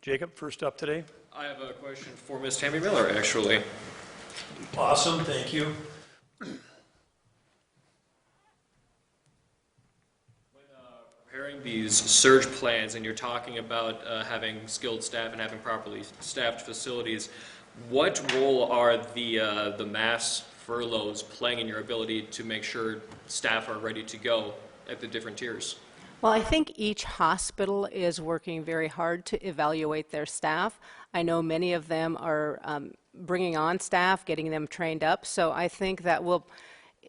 Speaker 2: Jacob, first up today.
Speaker 5: I have a question for Ms. Tammy Miller, actually.
Speaker 2: Awesome, thank you.
Speaker 5: Preparing these surge plans, and you're talking about having skilled staff and having properly staffed facilities, what role are the mass furloughs playing in your ability to make sure staff are ready to go at the different tiers?
Speaker 3: Well, I think each hospital is working very hard to evaluate their staff. I know many of them are bringing on staff, getting them trained up, so I think that will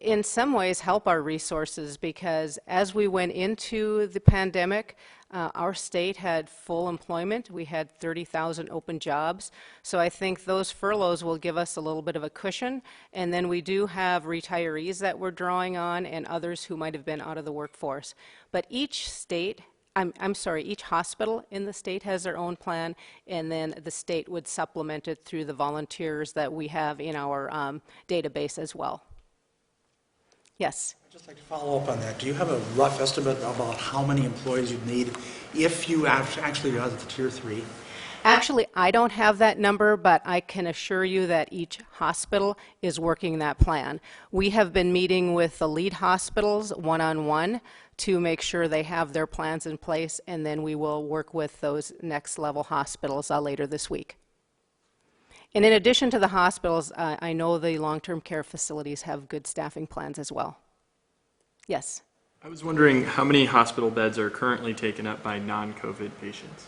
Speaker 3: in some ways help our resources, because as we went into the pandemic, our state had full employment. We had 30,000 open jobs. So I think those furloughs will give us a little bit of a cushion. And then we do have retirees that we're drawing on and others who might have been out of the workforce. But each state, each hospital in the state has their own plan, and then the state would supplement it through the volunteers that we have in our database as well. Yes?
Speaker 6: I'd just like to follow up on that. Do you have a rough estimate about how many employees you'd need if you actually are at the Tier 3?
Speaker 3: Actually, I don't have that number, but I can assure you that each hospital is working that plan. We have been meeting with the lead hospitals one-on-one to make sure they have their plans in place, and then we will work with those next level hospitals later this week. And in addition to the hospitals, I know the long-term care facilities have good staffing plans as well. Yes?
Speaker 7: I was wondering how many hospital beds are currently taken up by non-COVID patients?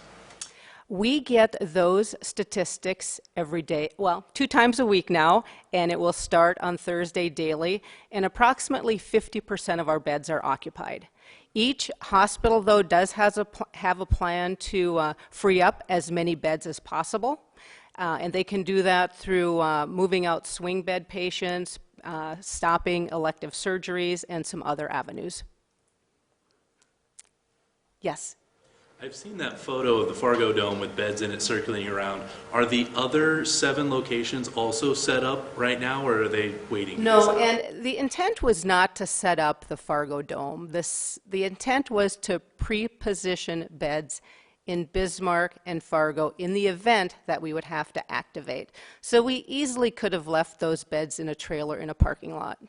Speaker 3: We get those statistics every day, well, 2 times a week now, and it will start on Thursday daily, and approximately 50% of our beds are occupied. Each hospital, though, does have a plan to free up as many beds as possible. And they can do that through moving out swing bed patients, stopping elective surgeries, and some other avenues. Yes?
Speaker 7: I've seen that photo of the Fargo Dome with beds in it circulating around. Are the other 7 locations also set up right now, or are they waiting?
Speaker 3: No, and the intent was not to set up the Fargo Dome. The intent was to pre-position beds in Bismarck and Fargo in the event that we would have to activate. So we easily could have left those beds in a trailer in a parking lot.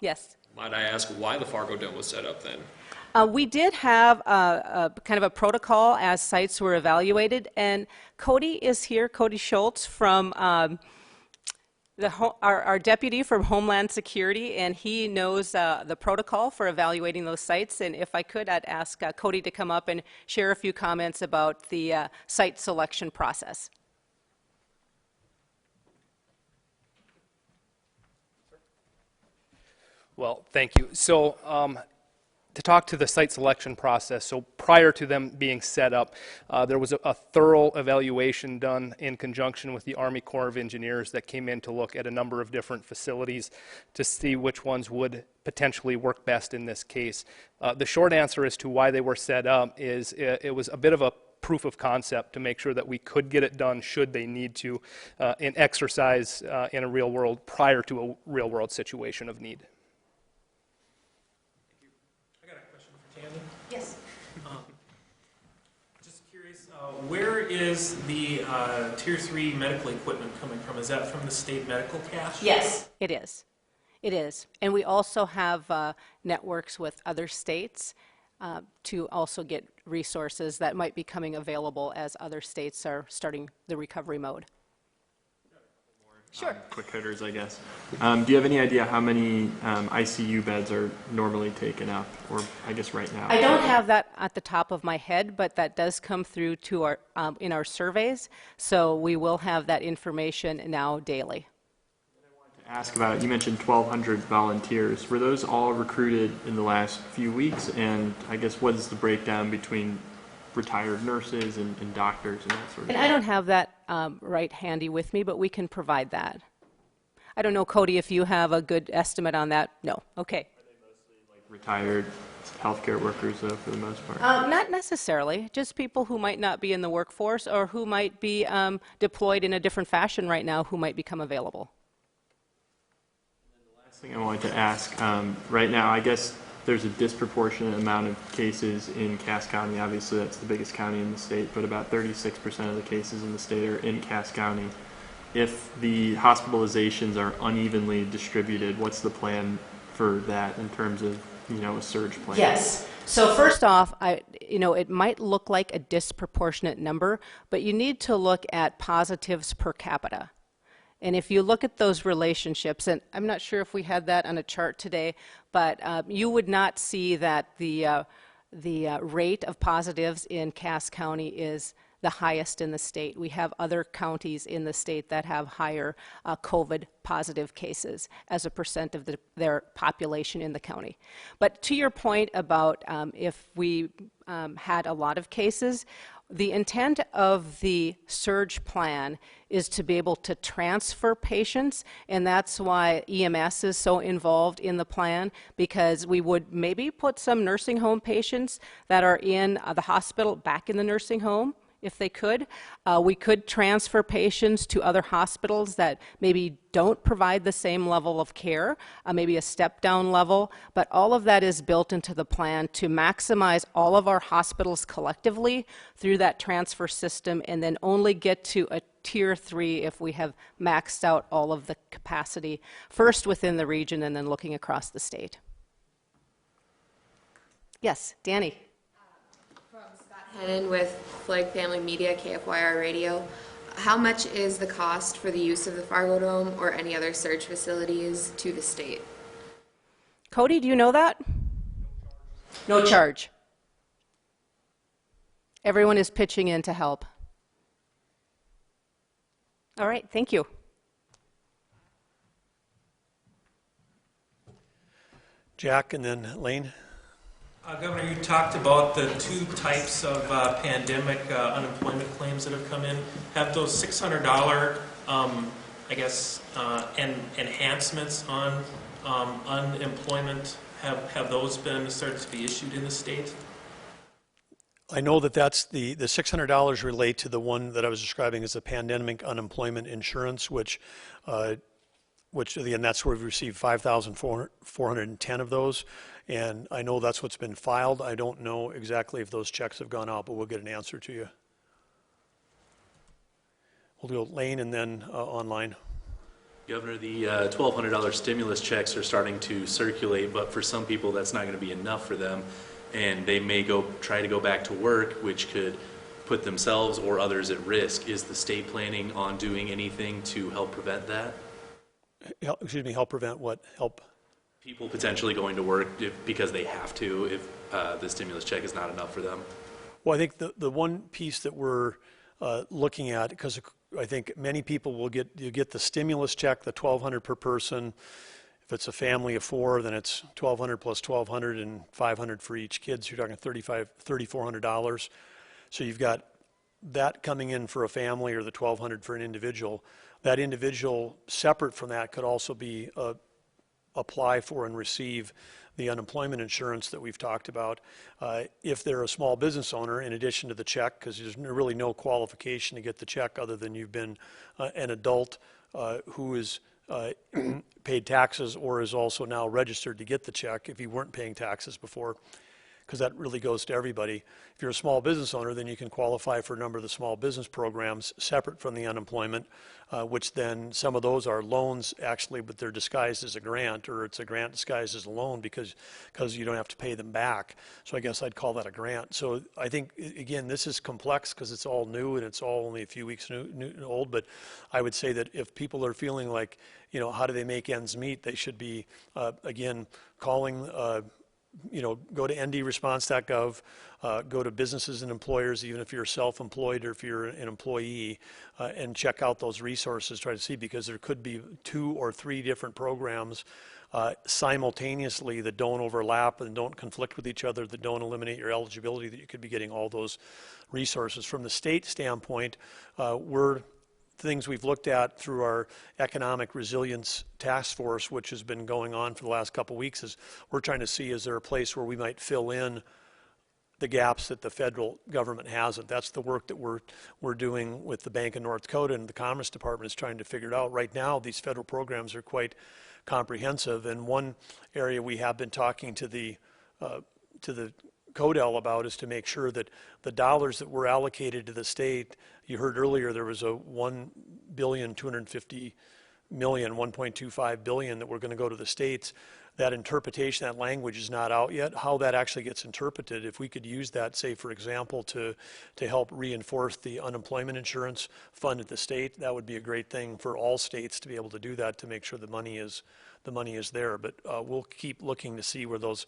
Speaker 3: Yes?
Speaker 5: Might I ask why the Fargo Dome was set up then?
Speaker 3: We did have kind of a protocol as sites were evaluated, and Cody is here, Cody Schultz from our deputy from Homeland Security, and he knows the protocol for evaluating those sites. And if I could, I'd ask Cody to come up and share a few comments about the site selection process.
Speaker 8: Well, thank you. So to talk to the site selection process, so prior to them being set up, there was a thorough evaluation done in conjunction with the Army Corps of Engineers that came in to look at a number of different facilities to see which ones would potentially work best in this case. The short answer as to why they were set up is it was a bit of a proof of concept to make sure that we could get it done should they need to in exercise in a real world prior to a real world situation of need.
Speaker 9: Yes.
Speaker 10: Just curious,
Speaker 9: Where is the Tier 3 medical equipment coming from? Is that from the state medical cash?
Speaker 3: Yes, it is. It is. And we also have networks with other states to also get resources that might be coming available as other states are starting the recovery mode. Sure.
Speaker 10: Quick hitters, I guess. Do you have any idea how many ICU beds are normally taken up, or I guess right now?
Speaker 3: I don't have that at the top of my head, but that does come through to our in our surveys. So we will have that information now daily.
Speaker 10: Ask about it. You mentioned 1,200 volunteers. Were those all recruited in the last few weeks? And I guess what is the breakdown between retired nurses and doctors and that sort of thing?
Speaker 3: And I don't have that right handy with me, but we can provide that. I don't know, Cody, if you have a good estimate on that. No. Okay.
Speaker 10: Are they mostly like retired healthcare workers, though, for the most part?
Speaker 3: Not necessarily. Just people who might not be in the workforce or who might be deployed in a different fashion right now who might become available.
Speaker 10: Thing I wanted to ask, right now, I guess there's a disproportionate amount of cases in Cass County. Obviously, that's the biggest county in the state, but about 36% of the cases in the state are in Cass County. If the hospitalizations are unevenly distributed, what's the plan for that in terms of, a surge plan?
Speaker 3: Yes. So first off, it might look like a disproportionate number, but you need to look at positives per capita. And if you look at those relationships, and I'm not sure if we had that on a chart today, but you would not see that the rate of positives in Cass County is the highest in the state. We have other counties in the state that have higher COVID positive cases as a percent of their population in the county. But to your point about if we had a lot of cases, the intent of the surge plan is to be able to transfer patients, and that's why EMS is so involved in the plan, because we would maybe put some nursing home patients that are in the hospital back in the nursing home if they could. We could transfer patients to other hospitals that maybe don't provide the same level of care, maybe a step-down level, but all of that is built into the plan to maximize all of our hospitals collectively through that transfer system, and then only get to a Tier 3 if we have maxed out all of the capacity, first within the region and then looking across the state. Yes, Danny.
Speaker 11: Hennon with Flag Family Media, KFYR Radio. How much is the cost for the use of the Fargo Dome or any other surge facilities to the state?
Speaker 3: Cody, do you know that? No charge. Everyone is pitching in to help. All right, thank you.
Speaker 2: Jack and then Lane.
Speaker 9: Governor, you talked about the two types of pandemic unemployment claims that have come in. Have those $600, enhancements on unemployment, have those been started to be issued in the state?
Speaker 2: I know that that's the $600 relate to the one that I was describing as a pandemic unemployment insurance, which again, that's where we've received 5,410 of those. And I know that's what's been filed. I don't know exactly if those checks have gone out, but we'll get an answer to you. We'll go Lane and then online.
Speaker 7: Governor, the $1,200 stimulus checks are starting to circulate, but for some people that's not going to be enough for them, and they may try to go back to work, which could put themselves or others at risk. Is the state planning on doing anything to help prevent that?
Speaker 2: Excuse me, help prevent what? Help?
Speaker 7: People potentially going to work because they have to if the stimulus check is not enough for them.
Speaker 2: Well, I think the one piece that we're looking at, because I think many people will get the stimulus check, the $1,200 per person. If it's a family of four, then it's $1,200 plus $1,200 and $500 for each kid. So you're talking $3,400. So you've got that coming in for a family, or the $1,200 for an individual. That individual, separate from that, could also be apply for and receive the unemployment insurance that we've talked about. If they're a small business owner, in addition to the check, because there's really no qualification to get the check other than you've been an adult who is paid taxes or is also now registered to get the check if you weren't paying taxes before. because that really goes to everybody. If you're a small business owner, then you can qualify for a number of the small business programs separate from the unemployment, which then some of those are loans actually, but they're disguised as a grant, or it's a grant disguised as a loan because you don't have to pay them back. So I guess I'd call that a grant. So I think, again, this is complex because it's all new and it's all only a few weeks old, but I would say that if people are feeling like, you know, how do they make ends meet, they should be, again, calling, go to ndresponse.gov, go to businesses and employers, even if you're self-employed or if you're an employee, and check out those resources, try to see, because there could be 2 or 3 different programs simultaneously that don't overlap and don't conflict with each other, that don't eliminate your eligibility, that you could be getting all those resources. From the state standpoint, things we've looked at through our economic resilience task force, which has been going on for the last couple of weeks, is we're trying to see, is there a place where we might fill in the gaps that the federal government hasn't. That's the work that we're doing with the Bank of North Dakota, and the Commerce Department is trying to figure it out. Right now, these federal programs are quite comprehensive, and one area we have been talking to the CODEL about is to make sure that the dollars that were allocated to the state, you heard earlier there was a $1.25 billion that we're going to go to the states. That interpretation, that language is not out yet. How that actually gets interpreted, if we could use that, say, for example, to help reinforce the unemployment insurance fund at the state, that would be a great thing for all states to be able to do that, to make sure the money is there. But we'll keep looking to see where those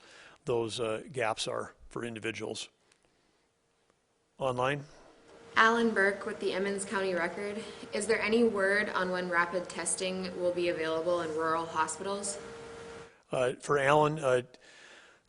Speaker 2: gaps are for individuals. Online?
Speaker 11: Alan Burke with the Emmons County Record. Is there any word on when rapid testing will be available in rural hospitals?
Speaker 2: For Alan,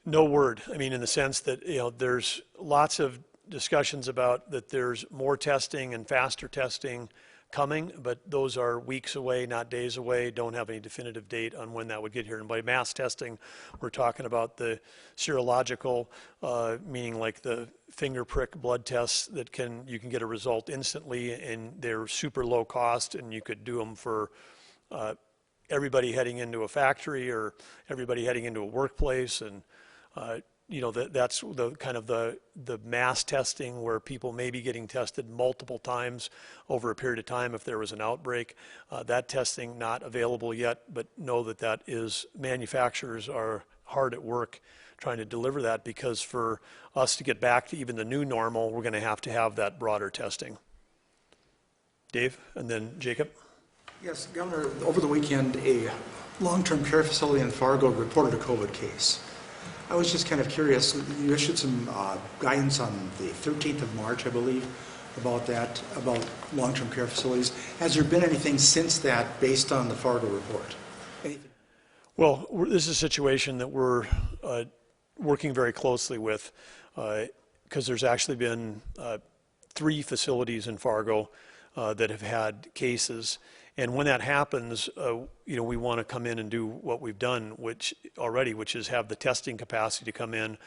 Speaker 2: no word. I mean, in the sense that, there's lots of discussions about that there's more testing and faster testing coming, but those are weeks away, not days away. Don't have any definitive date on when that would get here. And by mass testing, we're talking about the serological, meaning like the finger prick blood tests that you can get a result instantly, and they're super low cost, and you could do them for everybody heading into a factory or everybody heading into a workplace. And that's the kind of the mass testing where people may be getting tested multiple times over a period of time if there was an outbreak. That testing not available yet, but know that is, manufacturers are hard at work trying to deliver that, because for us to get back to even the new normal, we're going to have that broader testing. Dave, and then Jacob.
Speaker 6: Yes, Governor, over the weekend, a long-term care facility in Fargo reported a COVID case. I was just kind of curious, you issued some guidance on the 13th of March, I believe, about long-term care facilities. Has there been anything since that based on the Fargo report? Anything?
Speaker 2: Well, this is a situation that we're working very closely with, because there's actually been 3 facilities in Fargo that have had cases. And when that happens, we want to come in and do what we've done, which is have the testing capacity to come in.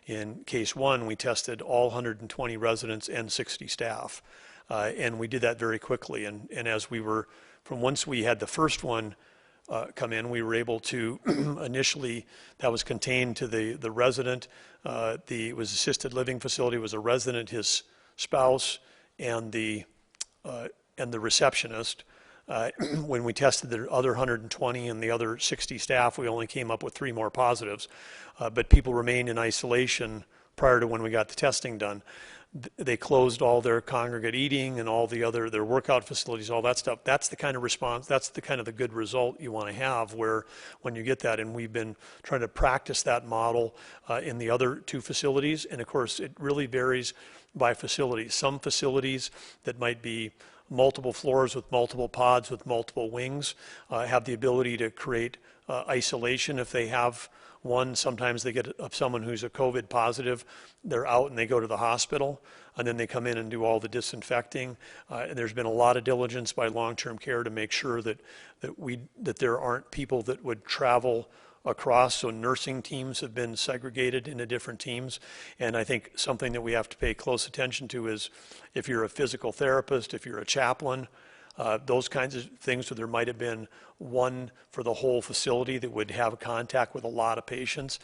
Speaker 2: In case 1, we tested all 120 residents and 60 staff. And we did that very quickly. And as once we had the first one come in, we were able to initially, that was contained to the resident. It was assisted living facility, it was a resident, his spouse, and the receptionist. When we tested the other 120 and the other 60 staff, we only came up with 3 more positives. But people remained in isolation prior to when we got the testing done. They closed all their congregate eating and all their workout facilities, all that stuff. That's the kind of response, that's the kind of the good result you want to have when you get that. And we've been trying to practice that model in the other 2 facilities. And of course, it really varies by facility. Some facilities that might be multiple floors with multiple pods with multiple wings have the ability to create isolation. If they have one, sometimes they get someone who's a COVID positive, they're out and they go to the hospital, and then they come in and do all the disinfecting. And there's been a lot of diligence by long-term care to make sure that there aren't people that would travel across, so nursing teams have been segregated into different teams. And I think something that we have to pay close attention to is, if you're a physical therapist, if you're a chaplain, those kinds of things. So there might have been one for the whole facility that would have contact with a lot of patients.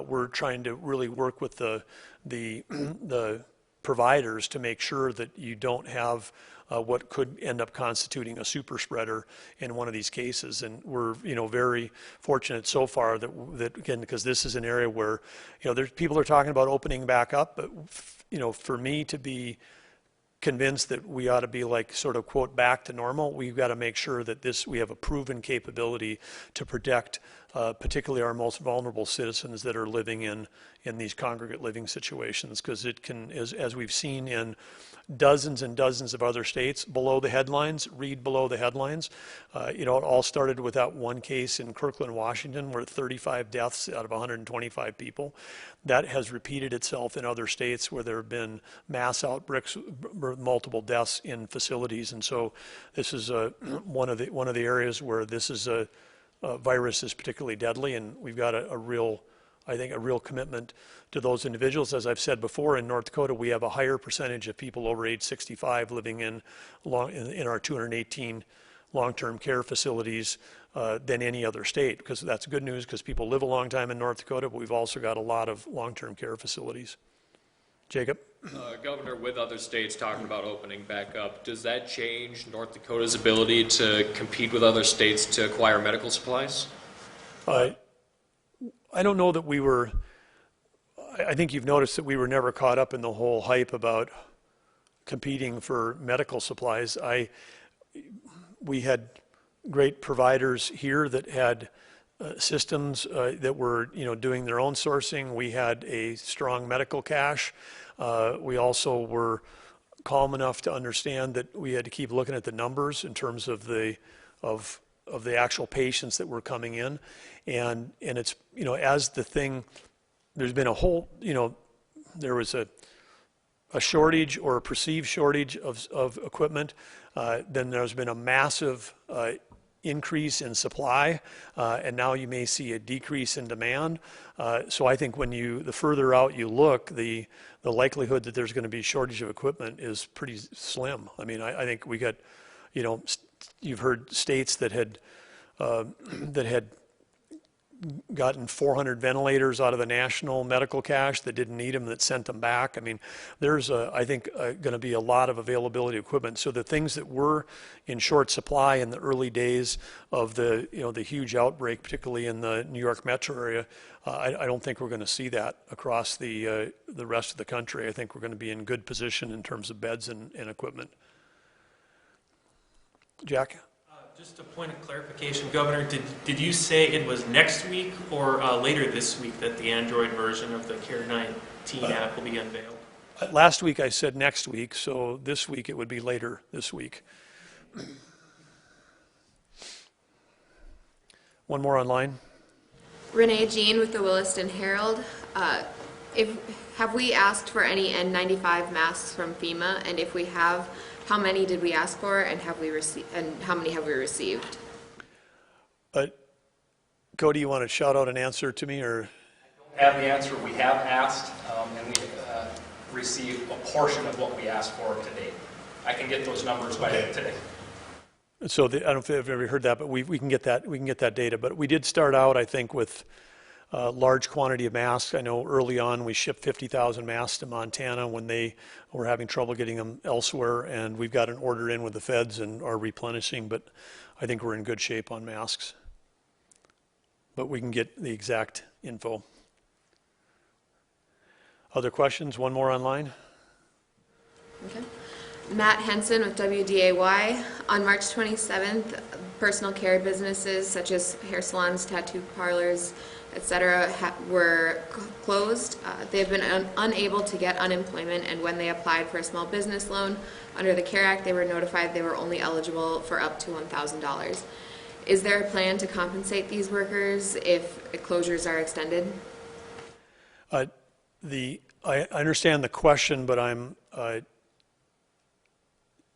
Speaker 2: We're trying to really work with the providers to make sure that you don't have what could end up constituting a super spreader in one of these cases. And we're, very fortunate so far that again, because this is an area where, there's people are talking about opening back up, but, for me to be convinced that we ought to be like sort of quote back to normal, we've got to make sure that we have a proven capability to protect particularly our most vulnerable citizens that are living in these congregate living situations, because it can, as we've seen in dozens and dozens of other states, below the headlines, read below the headlines. It all started with that one case in Kirkland, Washington, where 35 deaths out of 125 people. That has repeated itself in other states where there have been mass outbreaks, multiple deaths in facilities. And so this is one of the areas where this is a virus is particularly deadly, and we've got a real commitment to those individuals. As I've said before, in North Dakota, we have a higher percentage of people over age 65 living in our 218 long-term care facilities than any other state, because that's good news because people live a long time in North Dakota, but we've also got a lot of long-term care facilities. Jacob?
Speaker 5: Governor, with other states talking about opening back up, does that change North Dakota's ability to compete with other states to acquire medical supplies?
Speaker 2: I don't know that we were, I think you've noticed that we were never caught up in the whole hype about competing for medical supplies. We had great providers here that had systems that were, doing their own sourcing. We had a strong medical cache. We also were calm enough to understand that we had to keep looking at the numbers in terms of the actual patients that were coming in, and it's, as the thing, there's been a whole, there was a shortage or a perceived shortage of equipment. Then there's been a massive increase in supply, and now you may see a decrease in demand. So I think the further out you look, the likelihood that there's going to be shortage of equipment is pretty slim. I mean, I think we got, you've heard states that had gotten 400 ventilators out of the national medical cache that didn't need them, that sent them back. I mean, there's I think going to be a lot of availability of equipment. So the things that were in short supply in the early days of the huge outbreak, particularly in the New York metro area, I don't think we're going to see that across the rest of the country. I think we're going to be in good position in terms of beds and equipment. Jack?
Speaker 9: Just a point of clarification, Governor, did you say it was next week or later this week that the Android version of the Care19 app will be unveiled?
Speaker 2: Last week I said next week, so this week it would be later this week. One more online.
Speaker 11: Renee Jean with the Williston Herald. Have we asked for any N95 masks from FEMA? And if we have, how many did we ask for, and how many have we received?
Speaker 2: Cody, you want to shout out an answer to me, or?
Speaker 12: I don't have the answer. We have asked, and we received a portion of what we asked for to date. I can get those numbers by today.
Speaker 2: So I don't know if you've ever heard that, but we can get that. We can get that data. But we did start out, I think, with a large quantity of masks. I know early on we shipped 50,000 masks to Montana when they were having trouble getting them elsewhere, and we've got an order in with the feds and are replenishing. But I think we're in good shape on masks. But we can get the exact info. Other questions? One more online.
Speaker 11: Okay. Matt Henson with WDAY. On March 27th, personal care businesses such as hair salons, tattoo parlors, etc. were closed. They have been unable to get unemployment, and when they applied for a small business loan under the CARE Act, they were notified they were only eligible for up to $1,000. Is there a plan to compensate these workers if closures are extended?
Speaker 2: I understand the question, but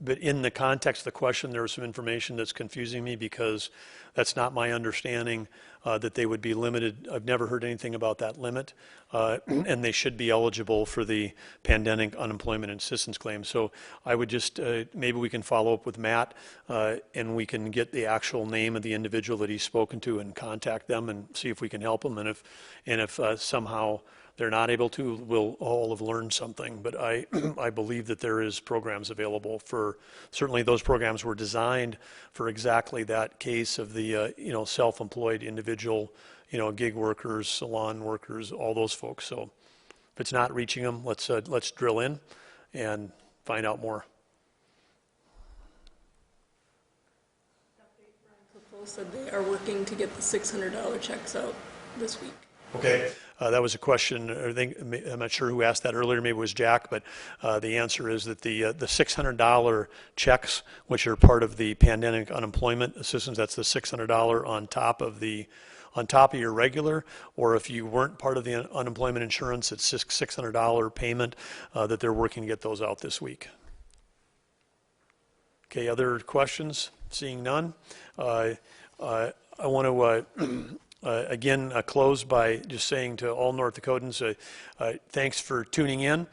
Speaker 2: but in the context of the question, there was some information that's confusing me because that's not my understanding that they would be limited. I've never heard anything about that limit, and they should be eligible for the pandemic unemployment assistance claim. So I would just, maybe we can follow up with Matt and we can get the actual name of the individual that he's spoken to and contact them and see if we can help them. And if somehow they're not able to, we'll all have learned something. But I believe that there is programs available for, certainly those programs were designed for exactly that case of the, self-employed individual, gig workers, salon workers, all those folks. So if it's not reaching them, let's drill in and find out more.
Speaker 13: Said they are working to get the $600 checks out this week.
Speaker 2: Okay. That was a question, I'm not sure who asked that earlier, maybe it was Jack, but the answer is that the $600 checks, which are part of the pandemic unemployment assistance, that's the $600 on top of your regular, or if you weren't part of the unemployment insurance, it's just $600 payment that they're working to get those out this week. Okay, other questions? Seeing none. I want to again, close by just saying to all North Dakotans, thanks for tuning in.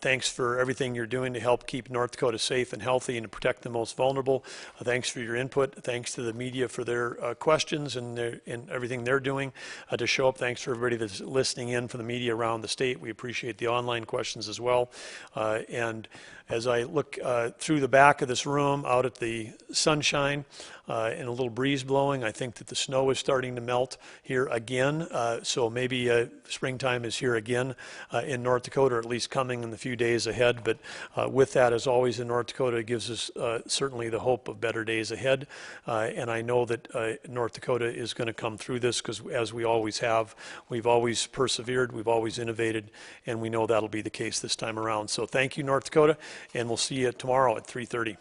Speaker 2: Thanks for everything you're doing to help keep North Dakota safe and healthy and to protect the most vulnerable. Thanks for your input. Thanks to the media for their questions and everything they're doing to show up. Thanks for everybody that's listening in from the media around the state. We appreciate the online questions as well. And as I look through the back of this room out at the sunshine and a little breeze blowing, I think that the snow is starting to melt here again. So maybe springtime is here again in North Dakota, or at least coming in the few days ahead. But with that, as always in North Dakota, it gives us certainly the hope of better days ahead. And I know that North Dakota is going to come through this because, as we always have, we've always persevered, we've always innovated, and we know that'll be the case this time around. So thank you, North Dakota. And we'll see you tomorrow at 3:30.